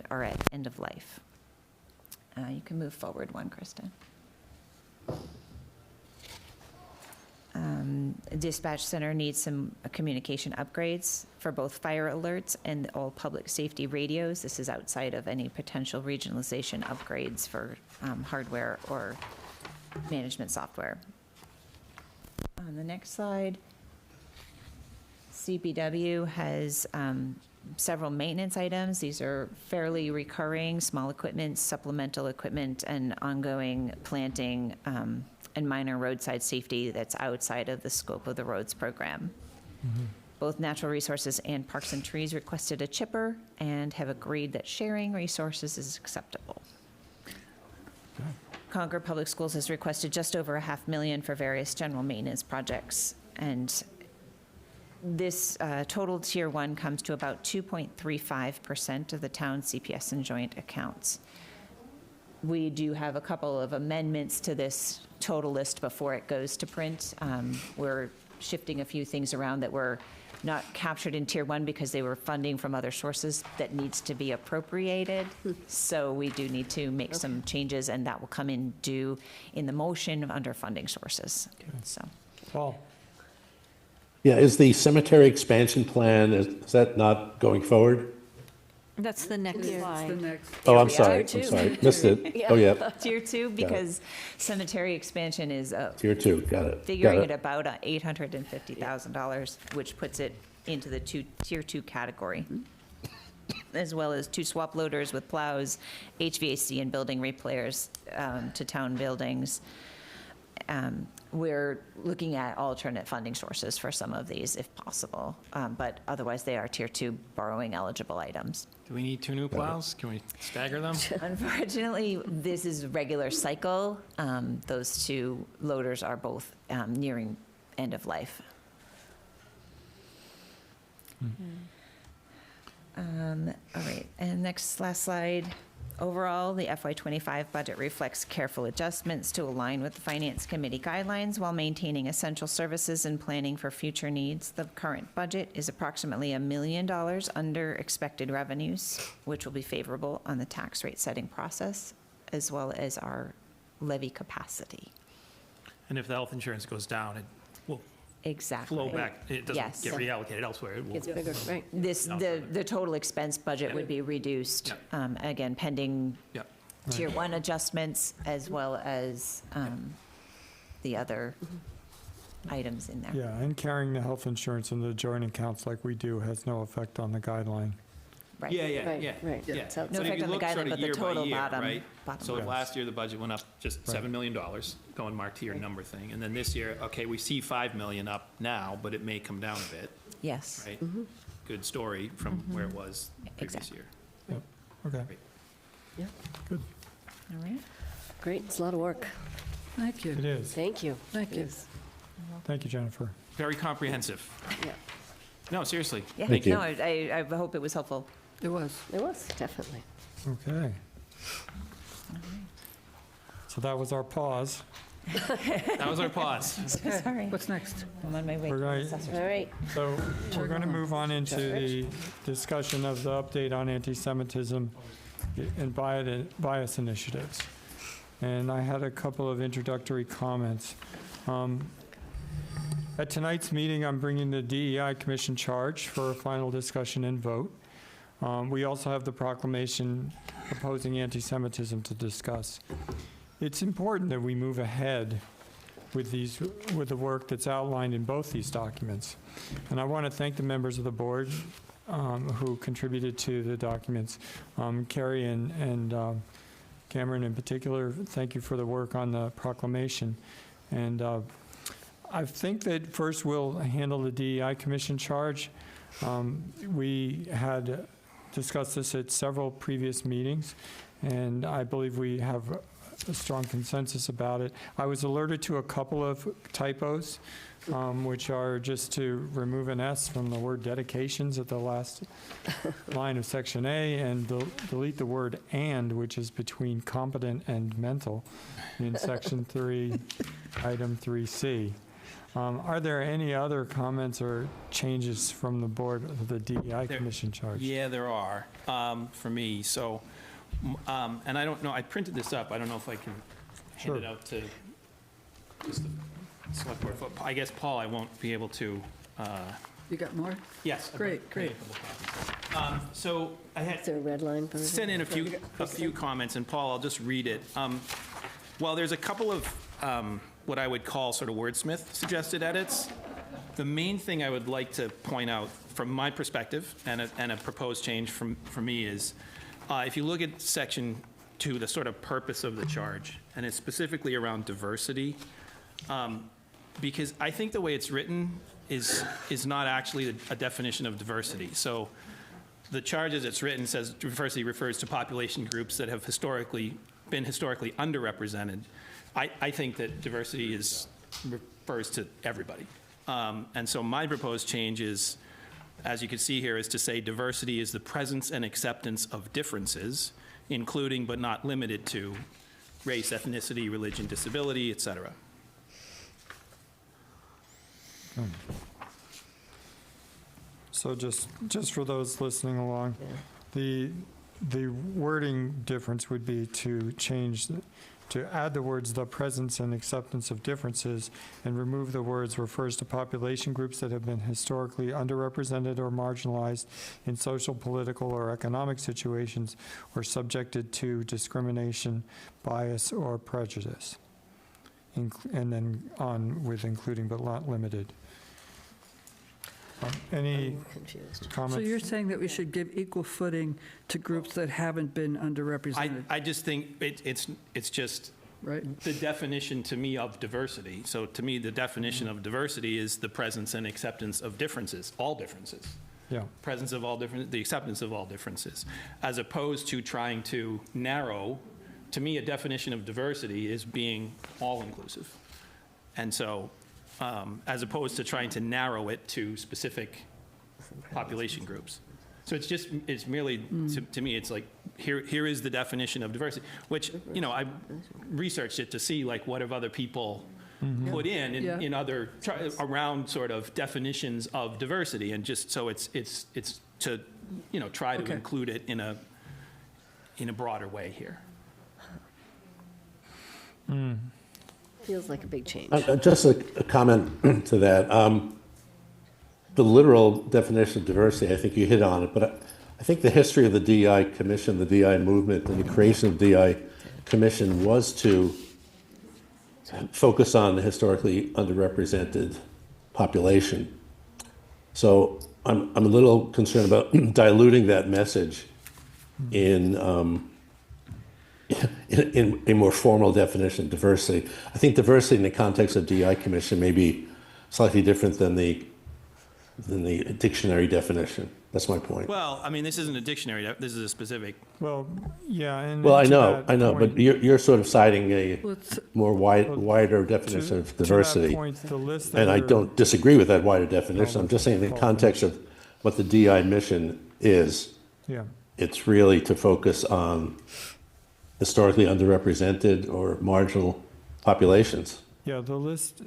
are at end of life. You can move forward one, Kristen. Dispatch center needs some communication upgrades for both fire alerts and all public safety radios. This is outside of any potential regionalization upgrades for hardware or management software. On the next slide, CPW has several maintenance items. These are fairly recurring, small equipment, supplemental equipment, and ongoing planting and minor roadside safety that's outside of the scope of the roads program. Both Natural Resources and Parks and Trees requested a chipper and have agreed that sharing resources is acceptable. Concord Public Schools has requested just over $500,000 for various general maintenance projects, and this total Tier 1 comes to about 2.35% of the town's CPS and joint accounts. We do have a couple of amendments to this total list before it goes to print. We're shifting a few things around that were not captured in Tier 1 because they were funding from other sources that needs to be appropriated. So we do need to make some changes, and that will come in due in the motion under funding sources. So. Paul? Yeah, is the cemetery expansion plan, is that not going forward? That's the next slide. The next, Oh, I'm we are. sorry, Tier I'm 2. sorry, missed it. Oh, yeah, Tier 2, because cemetery expansion is Tier 2, got it. figuring Got at about $850,000, which puts it into the Tier 2 category, as well as 2 swap loaders with plows, HVAC and building repairs to town buildings, We're looking at alternate funding sources for some of these if possible, but otherwise they are Tier 2 borrowing eligible items. Do we need 2 new plows? Can we stagger them? Unfortunately, this is a regular cycle. Those 2 loaders are both nearing end of life. All right, and last slide. Overall, the FY25 budget reflects careful adjustments to align with the Finance Committee guidelines while maintaining essential services and planning for future needs. The current budget is approximately $1 million under expected revenues, which will be favorable on the tax rate setting process, as well as our levy capacity. And if the health insurance goes down, it will Exactly. flow back. It doesn't Yes. get reallocated elsewhere. It will. Gets bigger, right? The total expense budget would be reduced, again, pending Yep. Tier 1 adjustments as well as the other items in there. Yeah, and carrying the health insurance in the joint accounts like we do has no effect on the guideline. Right. Yeah. Right. No But if effect you on the look sort guideline, of but the year by total year, bottom. right? So if Yes. last year the budget went up just $7 million, going mark to your number thing, and then this year, okay, we see $5 million up now, but it may come down a bit, Yes. right? Good story from where it was the previous Exactly. year. Okay. Yeah, All right. great, it's a lot of work. Thank you. It is. Thank you. Thank you. Yes. Thank you, Jennifer. Very comprehensive. Yeah, No, seriously. Yeah, Thank you. no, I hope it was helpful. It was. it was, definitely. Okay. So that was our pause. That was our pause. Sorry. What's next? I'm on my way We're to going, assessor's. All right, so we're going to move on into the discussion of the update on anti-Semitism and bias initiatives. And I had a couple of introductory comments. At tonight's meeting, I'm bringing the DEI Commission charge for a final discussion and vote. We also have the proclamation opposing anti-Semitism to discuss. It's important that we move ahead with the work that's outlined in both these documents. And I want to thank the members of the board who contributed to the documents. Carrie and Cameron in particular, thank you for the work on the proclamation. And I think that first we'll handle the DEI Commission charge. We had discussed this at several previous meetings, and I believe we have a strong consensus about it. I was alerted to a couple of typos, which are just to remove an S from the word dedications at the last line of Section A and delete the word "and," which is between competent and mental in Section 3, Item 3C. Are there any other comments or changes from the board of the DEI Commission charge? Yeah, there are, for me. So, and I don't know, I printed this up. I don't know if I can hand it out to just the select board. I guess, Paul, I won't be able to. You got more? Yes. I've Great, got a couple copies. So I had is there a red line for sent in a few comments, and Paul, I'll just read it. Well, there's a couple of what I would call sort of wordsmith suggested edits. The main thing I would like to point out from my perspective and a proposed change from me is if you look at Section 2, the sort of purpose of the charge, and it's specifically around diversity, because I think the way it's written is not actually a definition of diversity. So the charge as it's written says diversity refers to population groups that have been historically underrepresented. I think that diversity refers to everybody. And so my proposed change is, as you can see here, is to say diversity is the presence and acceptance of differences, including but not limited to race, ethnicity, religion, disability, et cetera. So just for those listening along, the wording difference would be to change, to add the words "the presence and acceptance of differences" and remove the words "refers to population groups that have been historically underrepresented or marginalized in social, political, or economic situations or subjected to discrimination, bias, or prejudice." And then on with including but not limited. Any comments? So you're saying that we should give equal footing to groups that haven't been underrepresented? I just think it's just right? The definition to me of diversity, so to me, the definition of diversity is the presence and acceptance of differences, all differences. Yeah. Presence of all different, the acceptance of all differences, as opposed to trying to narrow. To me, a definition of diversity is being all-inclusive. And so, as opposed to trying to narrow it to specific population groups. So it's merely, to me, it's like, here is the definition of diversity, which, I researched it to see, like, what have other people put in other, around sort of definitions of diversity, and just so it's to, try to include it in a broader way here. Feels like a big change. Just a comment to that. The literal definition of diversity, I think you hit on it, but I think the history of the DEI Commission, the DEI movement, and the creation of the DEI Commission was to focus on the historically underrepresented population. So I'm a little concerned about diluting that message in a more formal definition of diversity. I think diversity in the context of DEI Commission may be slightly different than the dictionary definition. That's my point. Well, I mean, this isn't a dictionary, this is a specific. Well, yeah, and. Well, I to know, that but point- you're sort of citing a more Well, wider definition of to that diversity. point, the list that And I you're- don't disagree with that wider definition. I'm just saying in the context of what the DEI mission is, Yeah. it's really to focus on historically underrepresented or marginal populations. Yeah, the list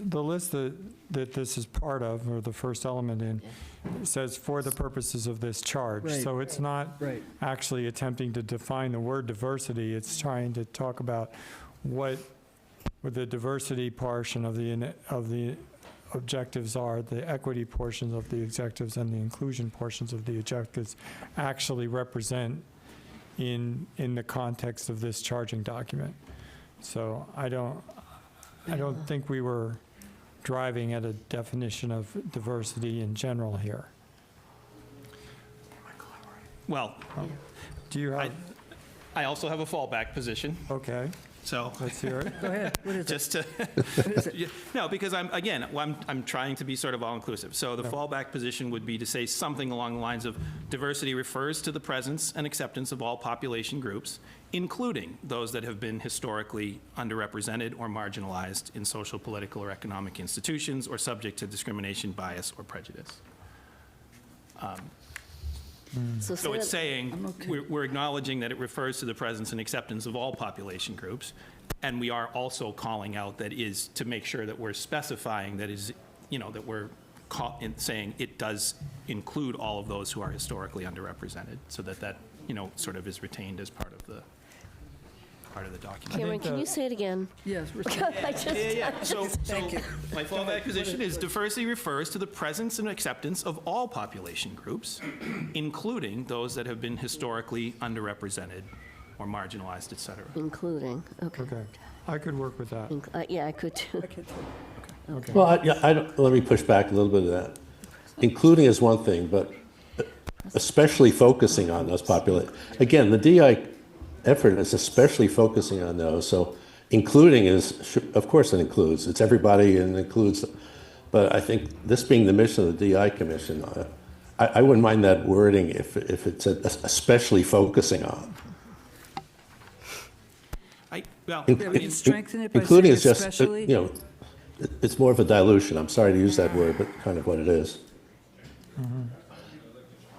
that this is part of, or the first element in, says for the purposes of this charge. Right. So it's not Right. actually attempting to define the word diversity, it's trying to talk about what the diversity portion of the objectives are, the equity portions of the objectives, and the inclusion portions of the objectives actually represent in the context of this charging document. So I don't think we were driving at a definition of diversity in general here. Well, Do you have, I also have a fallback position, okay, so. let's hear it. Go ahead. What is it? Just to, Yeah, no, because I'm trying to be sort of all-inclusive. So the fallback position would be to say something along the lines of diversity refers to the presence and acceptance of all population groups, including those that have been historically underrepresented or marginalized in social, political, or economic institutions, or subject to discrimination, bias, or prejudice. So it's saying, we're acknowledging that it refers to the presence and acceptance of all population groups, and we are also calling out that is to make sure that we're specifying that is, that we're saying it does include all of those who are historically underrepresented, so that, sort of is retained as part of the document. Cameron, can you say it again? Yes, we're I just- So my fallback position is diversity refers to the presence and acceptance of all population groups, including those that have been historically underrepresented or marginalized, et cetera. Including, okay. Okay, I could work with that. Yeah, I could too. Okay. Well, let me push back a little bit of that. Including is one thing, but especially focusing on those populations. Again, the DI effort is especially focusing on those. So including is, of course it includes. It's everybody and includes. But I think this being the mission of the DI Commission, I wouldn't mind that wording if it said especially focusing on. strengthen it by Including saying is just, especially. it's more of a dilution. I'm sorry to use that word, but kind of what it is.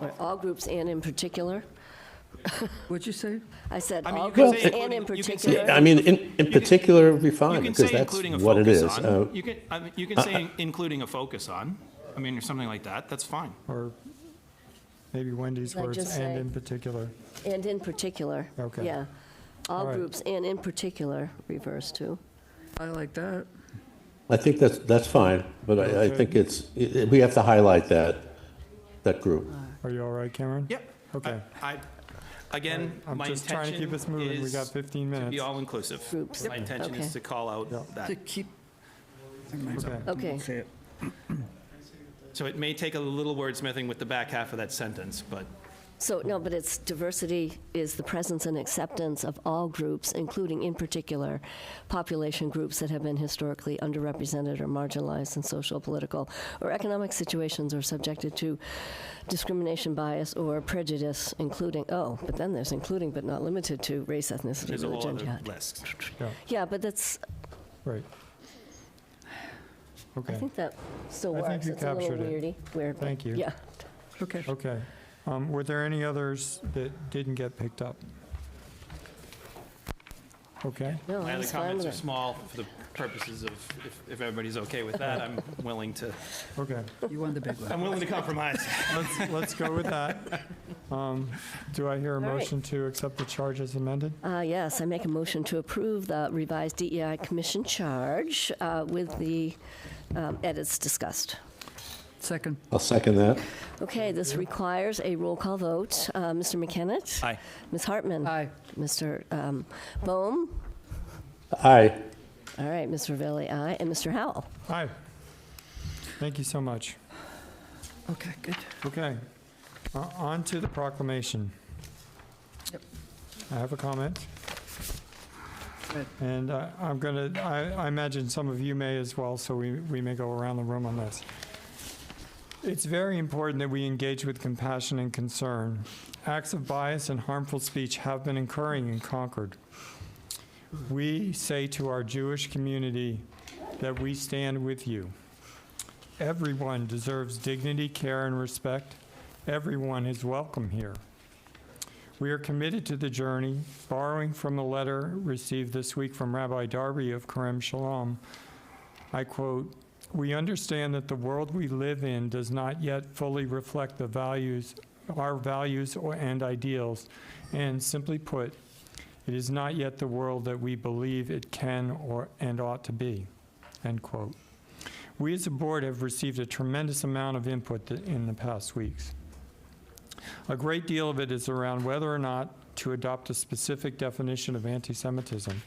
Or all groups and in particular. What'd you say? I said I mean, all you can groups say and in including- you can particular. say- I mean, in particular would be You fine, can because say that's including a what it is. focus on. You can say including a focus on, or something like that, that's fine. Or maybe Wendy's Should I words, just and say- in particular. And in particular. Okay. Yeah. All All right. groups and in particular refers to. I like that. I think that's fine, but I Okay. think we have to highlight that group. Are you all right, Cameron? Yep. Okay. Again, I'm my just trying to keep intention us moving. We is got 15 to be minutes. all-inclusive. Groups. My intention is Okay. to call out To that. keep. Okay. Say it. So it may take a little wordsmithing with the back half of that sentence, but So, no, but it's diversity is the presence and acceptance of all groups, including, in particular, population groups that have been historically underrepresented or marginalized in social, political, or economic situations or subjected to discrimination, bias, or prejudice, including, but then there's including but not limited to race, ethnicity, There's a whole religion, other jihad. list. Yeah, but that's, Right. Okay. I think that still I works. think you It's a little captured it. weird. Thank you. Yeah. Okay. Okay. Were there any others that didn't get picked up? Okay. No, My I other was fine comments with are it. small for the purposes of, if everybody's okay with that, I'm willing to, Okay. You won the big one. I'm willing to compromise. Let's go with that. Do I hear a All right. motion to accept the charge as amended? Yes, I make a motion to approve the revised DEI Commission charge with the edits discussed. Second. I'll second that. Okay, this requires a roll call vote. Mr. McKennett? Aye. Ms. Hartman? Aye. Mr. Bohm? Aye. All right, Ms. Ravelli, aye. And Mr. Howell? Aye. Thank you so much. Okay, good. Okay. On to the proclamation. Yep. I have a comment. Good. And I'm going to, I imagine some of you may as well, so we may go around the room on this. It's very important that we engage with compassion and concern. Acts of bias and harmful speech have been occurring in Concord. We say to our Jewish community that we stand with you. Everyone deserves dignity, care, and respect. Everyone is welcome here. We are committed to the journey, borrowing from a letter received this week from Rabbi Darby of Kerem Shalom. I quote, "We understand that the world we live in does not yet fully reflect our values and ideals, and simply put, it is not yet the world that we believe it can and ought to be," end quote. We as a board have received a tremendous amount of input in the past weeks. A great deal of it is around whether or not to adopt a specific definition of anti-Semitism.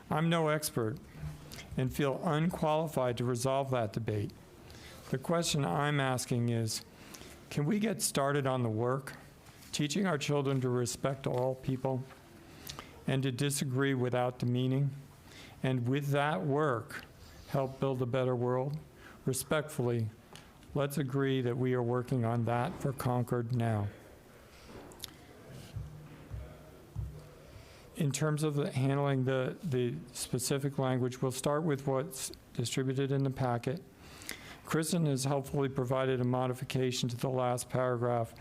I'm no expert and feel unqualified to resolve that debate. The question I'm asking is, can we get started on the work, teaching our children to respect all people and to disagree without demeaning, and with that work, help build a better world? Respectfully, let's agree that we are working on that for Concord now. In terms of handling the specific language, we'll start with what's distributed in the packet. Kristen has helpfully provided a modification to the last paragraph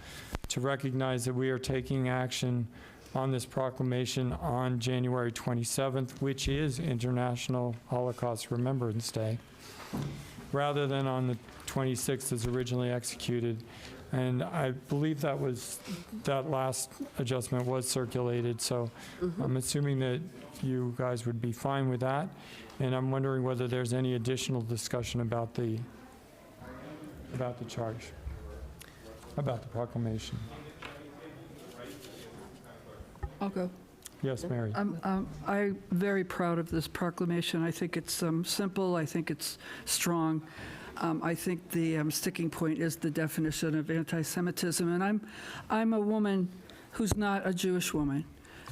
to recognize that we are taking action on this proclamation on January 27th, which is International Holocaust Remembrance Day, rather than on the 26th as originally executed. And I believe that last adjustment was circulated, so I'm assuming that you guys would be fine with that. And I'm wondering whether there's any additional discussion about the charge, about the proclamation. I'll go. Yes, Mary. I'm very proud of this proclamation. I think it's simple. I think it's strong. I think the sticking point is the definition of anti-Semitism. And I'm a woman who's not a Jewish woman.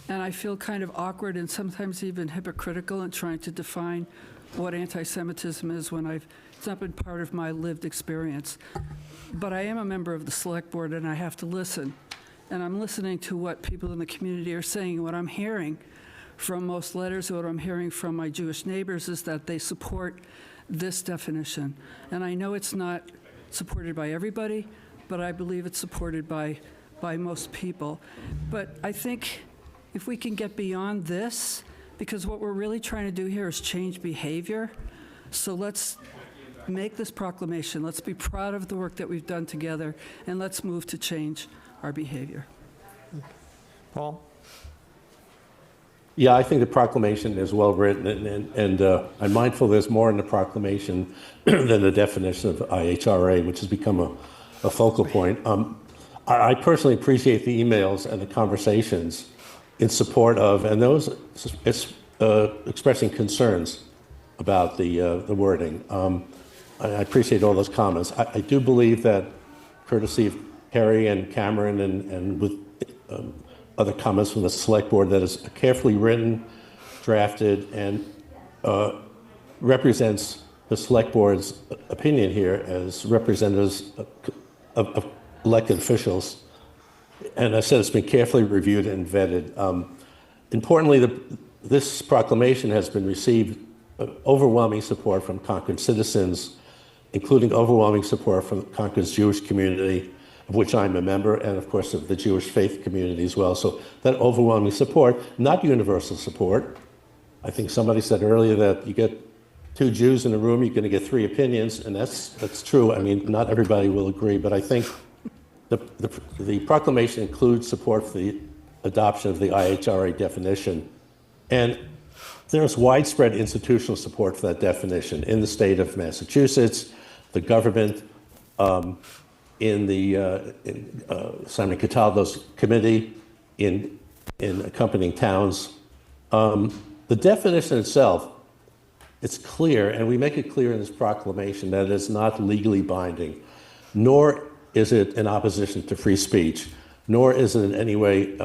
And I feel kind of awkward and sometimes even hypocritical in trying to define what anti-Semitism is when it's not been part of my lived experience. But I am a member of the select board and I have to listen. And I'm listening to what people in the community are saying. What I'm hearing from most letters, what I'm hearing from my Jewish neighbors is that they support this definition. And I know it's not supported by everybody, but I believe it's supported by most people. But I think if we can get beyond this, because what we're really trying to do here is change behavior, so let's make this proclamation. Let's be proud of the work that we've done together, and let's move to change our behavior. Paul? Yeah, I think the proclamation is well written, and I'm mindful there's more in the proclamation than the definition of IHRA, which has become a focal point. I personally appreciate the emails and the conversations in support of, and those expressing concerns about the wording. I appreciate all those comments. I do believe that, courtesy of Kerry and Cameron and with other comments from the select board that is carefully written, drafted, and represents the select board's opinion here as representatives of elected officials. And I said it's been carefully reviewed and vetted. Importantly, this proclamation has been received overwhelming support from Concord citizens, including overwhelming support from Concord's Jewish community, of which I'm a member, and of course of the Jewish faith community as well. So that overwhelming support, not universal support. I think somebody said earlier that you get 2 Jews in a room, you're going to get 3 opinions, and that's true. I mean, not everybody will agree, but I think the proclamation includes support for the adoption of the IHRA definition. And there's widespread institutional support for that definition in the state of Massachusetts, the government, in the Simon Cataldo's committee, in accompanying towns. The definition itself, it's clear, and we make it clear in this proclamation that it is not legally binding, nor is it in opposition to free speech, nor is it in any way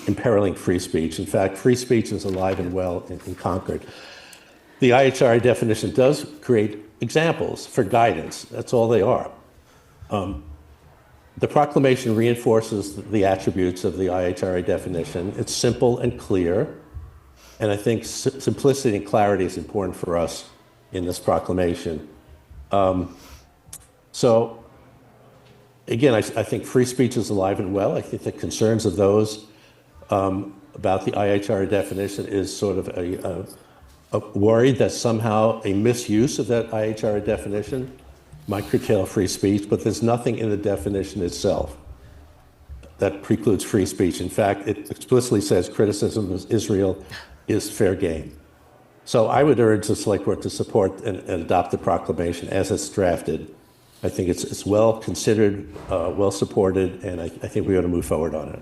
imperiling free speech. In fact, free speech is alive and well in Concord. The IHRA definition does create examples for guidance. That's all they are. The proclamation reinforces the attributes of the IHRA definition. It's simple and clear, and I think simplicity and clarity is important for us in this proclamation. So, again, I think free speech is alive and well. I think the concerns of those about the IHRA definition is sort of a worry that somehow a misuse of that IHRA definition might curtail free speech, but there's nothing in the definition itself that precludes free speech. In fact, it explicitly says criticism of Israel is fair game. So I would urge the select board to support and adopt the proclamation as it's drafted. I think it's well considered, well supported, and I think we ought to move forward on it.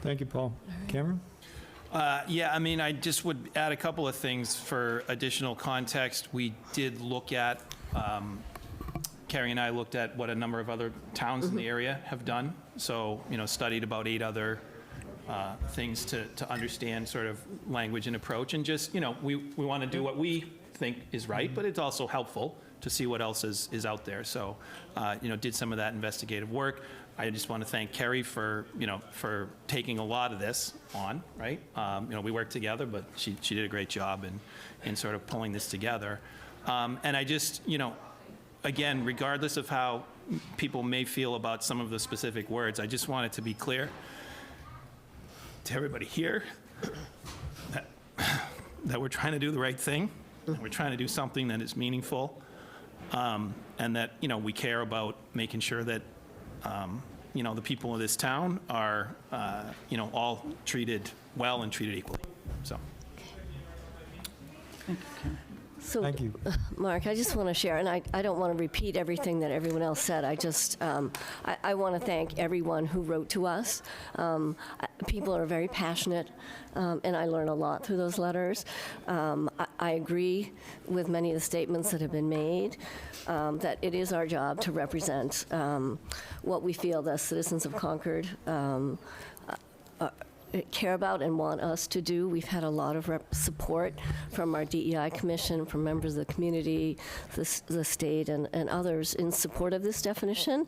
Thank you, Paul. Cameron? Yeah, I mean, I just would add a couple of things for additional context. We did look at, Carrie and I looked at what a number of other towns in the area have done. So, studied about 8 other things to understand sort of language and approach. And just, we want to do what we think is right, but it's also helpful to see what else is out there. So, did some of that investigative work. I just want to thank Kerry for taking a lot of this on, right? We worked together, but she did a great job in sort of pulling this together. And I just, again, regardless of how people may feel about some of the specific words, I just want it to be clear to everybody here that we're trying to do the right thing, and we're trying to do something that is meaningful, and that, we care about making sure that the people of this town are, all treated well and treated equally. So. So, Thank you. Mark, I just want to share, and I don't want to repeat everything that everyone else said. I just, I want to thank everyone who wrote to us. People are very passionate, and I learn a lot through those letters. I agree with many of the statements that have been made, that it is our job to represent what we feel the citizens of Concord care about and want us to do. We've had a lot of support from our DEI commission, from members of the community, the state, and others in support of this definition.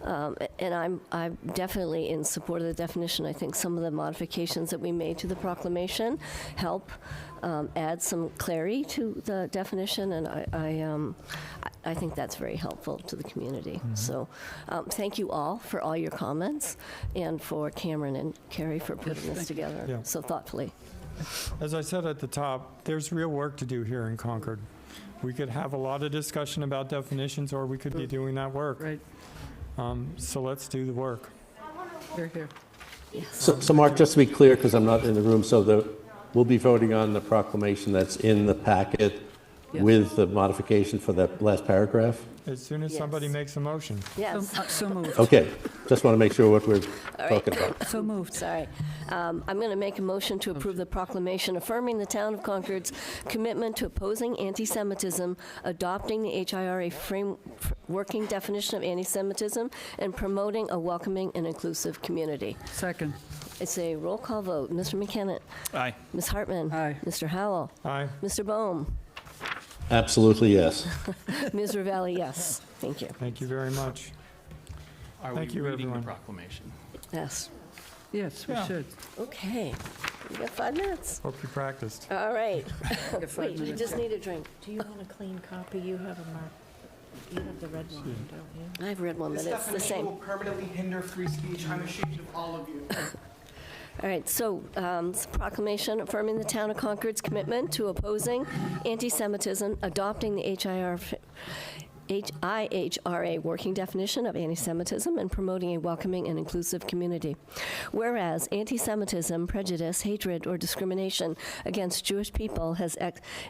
And I'm definitely in support of the definition. I think some of the modifications that we made to the proclamation help add some clarity to the definition, and I think that's very helpful to the community. So thank you all for all your comments, and for Cameron and Carrie for putting this together so thoughtfully. As I said at the top, there's real work to do here in Concord. We could have a lot of discussion about definitions, or we could be doing that work. Right. So let's do the work. Here. So Mark, just to be clear, because I'm not in the room, so we'll be voting on the proclamation that's in the packet with the modification for that last paragraph? As soon as somebody makes a motion. Yes. So moved. Okay. just want to make sure what we're right. talking about. So moved. Sorry. I'm going to make a motion to approve the proclamation affirming the town of Concord's commitment to opposing anti-Semitism, adopting the HIRA working definition of anti-Semitism, and promoting a welcoming and inclusive community. Second. It's a roll call vote. Mr. McKenna. Aye. Ms. Hartman. Aye. Mr. Howell. Aye. Mr. Bohm. Absolutely, yes. Ms. Ravelli, yes. Thank you. Thank you very much. Are Thank we you, reading everyone. the proclamation? Yes. Yes, we Yeah. should. Okay. You got 5 minutes. Hope you practiced. All right. Get 5 Wait, we minutes. just need a drink. Do you want a clean copy? You have a mark. You have the red one, don't you? I've read one, but This it's the definition same. will permanently hinder free speech. I'm ashamed of all of you. All right, so it's a proclamation affirming the town of Concord's commitment to opposing anti-Semitism, adopting the IHRA working definition of anti-Semitism, and promoting a welcoming and inclusive community. Whereas anti-Semitism, prejudice, hatred, or discrimination against Jewish people has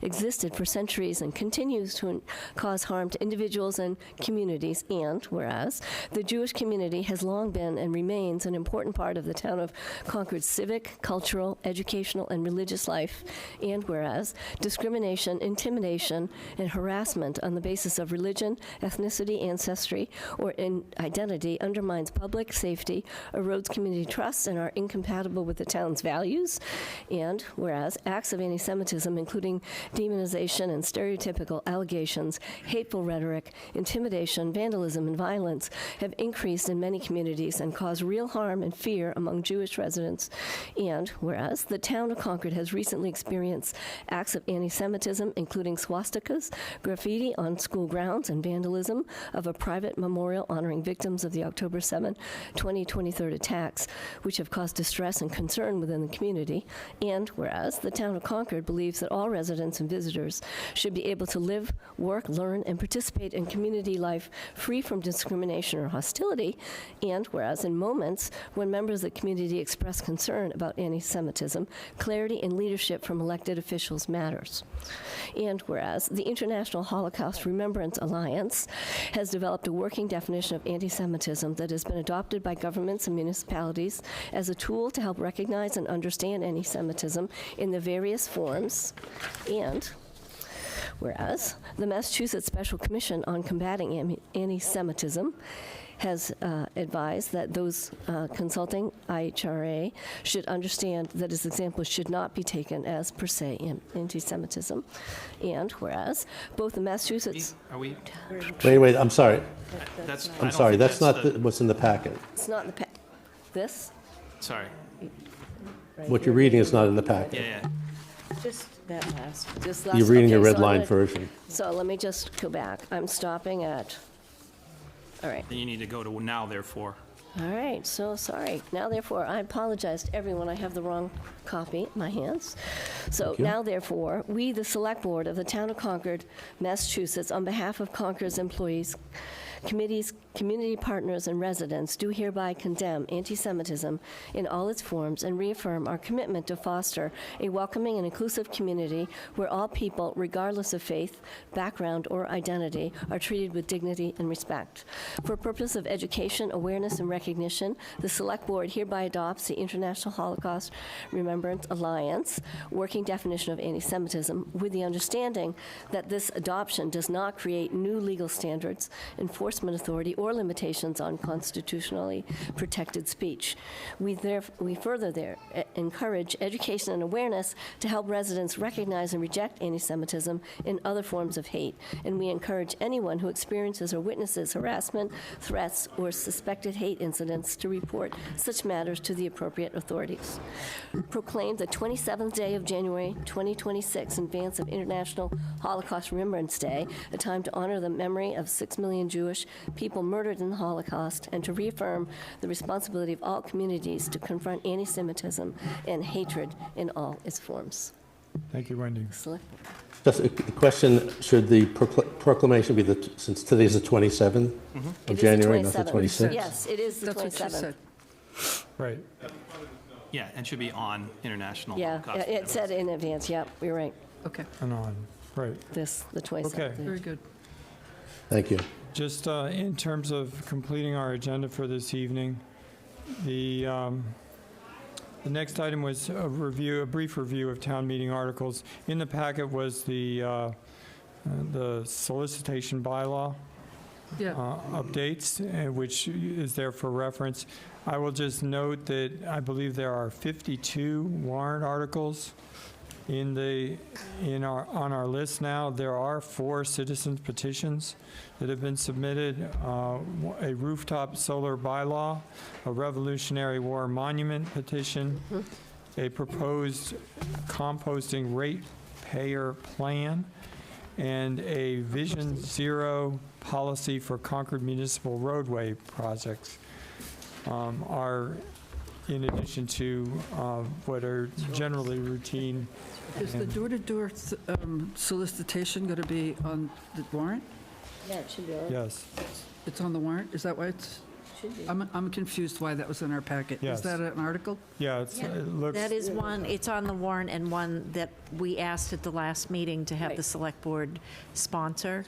existed for centuries and continues to cause harm to individuals and communities, and whereas the Jewish community has long been and remains an important part of the town of Concord's civic, cultural, educational, and religious life, and whereas discrimination, intimidation, and harassment on the basis of religion, ethnicity, ancestry, or in identity undermines public safety, erodes community trust, and are incompatible with the town's values. And whereas acts of anti-Semitism, including demonization and stereotypical allegations, hateful rhetoric, intimidation, vandalism, and violence, have increased in many communities and cause real harm and fear among Jewish residents. And whereas the town of Concord has recently experienced acts of anti-Semitism, including swastikas, graffiti on school grounds, and vandalism of a private memorial honoring victims of the October 7, 2023 attacks, which have caused distress and concern within the community. And whereas the town of Concord believes that all residents and visitors should be able to live, work, learn, and participate in community life free from discrimination or hostility. And whereas in moments when members of the community express concern about anti-Semitism, clarity and leadership from elected officials matters. And whereas the International Holocaust Remembrance Alliance has developed a working definition of anti-Semitism that has been adopted by governments and municipalities as a tool to help recognize and understand anti-Semitism in the various forms. And whereas the Massachusetts Special Commission on Combating Anti-Semitism has advised that those consulting IHRA should understand that its examples should not be taken as per se anti-Semitism. And whereas both the Massachusetts... Are we? Wait, I'm sorry. That's. I I'm don't sorry, think that's not what's in the packet. It's not in the this? Sorry. What you're reading is not in the packet. Yeah. Just that last. You're reading a okay, red so I'm line gonna- version. So let me just go back. I'm stopping at... All right. Then you need to go to now, therefore. All right, so sorry. Now, therefore, I apologize to everyone. I have the wrong copy in my hands. So now, therefore, we, the Select Board of the Town of Concord, Massachusetts, on behalf of Concord's employees, committees, community partners, and residents, do hereby condemn anti-Semitism in all its forms and reaffirm our commitment to foster a welcoming and inclusive community where all people, regardless of faith, background, or identity, are treated with dignity and respect. For purpose of education, awareness, and recognition, the Select Board hereby adopts the International Holocaust Remembrance Alliance working definition of anti-Semitism with the understanding that this adoption does not create new legal standards, enforcement authority, or limitations on constitutionally protected speech. We further encourage education and awareness to help residents recognize and reject anti-Semitism and other forms of hate, and we encourage anyone who experiences or witnesses harassment, threats, or suspected hate incidents to report such matters to the appropriate authorities. Proclaimed the 27th day of January 2026 in advance of International Holocaust Remembrance Day, a time to honor the memory of 6 million Jewish people murdered in the Holocaust, and to reaffirm the responsibility of all communities to confront anti-Semitism and hatred in all its forms. Thank you, Wendy. Select. Just a question, should the proclamation be since today's the 27th of January, not the 26th? Yes, it is the That's what she 27th. said. Right. Yeah, and should be on International Yeah, Holocaust it said in advance, yep, you're right. Okay, And on, right. The 27th. Okay. very good. Thank you. Just in terms of completing our agenda for this evening, the next item was a brief review of town meeting articles. In the packet was the solicitation bylaw updates, which is there for reference. I will just note that I believe there are 52 warrant articles on our list now. There are 4 citizens petitions that have been submitted, a rooftop solar bylaw, a Revolutionary War monument petition, a proposed composting ratepayer plan, and a Vision Zero policy for Concord municipal roadway projects are in addition to what are generally routine. Is the door-to-door solicitation going to be on the warrant? Yeah, it should be on. Yes. It's on the warrant? Is that why it's? Should be. I'm confused why that was in our packet. Yes. Is that an article? Yeah, it looks. That is one, it's on the warrant and one that we asked at the last meeting to have Right. the select board sponsor.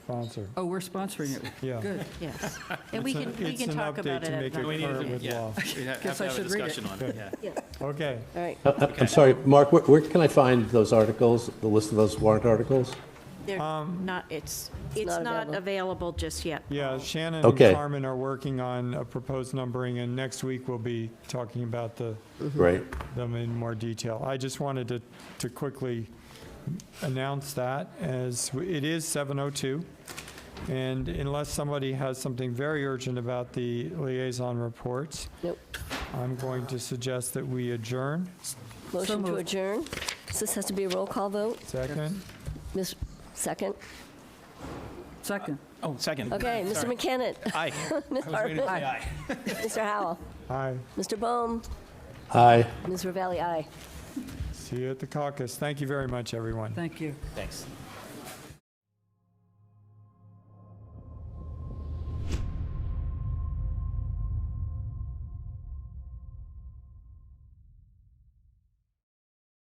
Oh, we're sponsoring it. Yeah. Good. Yes. And we can talk about it at It's an update to another make it current with law. We have Guess to I have a should read it. discussion on it, yeah. Okay. All right. I'm sorry, Mark, where can I find those articles, the list of those warrant articles? They're not, it's not not available. available just yet. Yeah, Shannon Okay. and Carmen are working on a proposed numbering, and next week we'll be talking about Right. them in more detail. I just wanted to quickly announce that, as it is 7:02, and unless somebody has something very urgent about the liaison reports, Nope. I'm going to suggest that we adjourn. Motion to moved. adjourn. So this has to be a roll call vote. Second? Second. Second. Oh, second. Okay, Mr. Sorry. McKenna. Aye. Ms. Hartman. Aye. Mr. Howell. Aye. Mr. Bohm. Aye. Ms. Ravelli, aye. See you at the caucus. Thank you very much, everyone. Thank you. Thanks.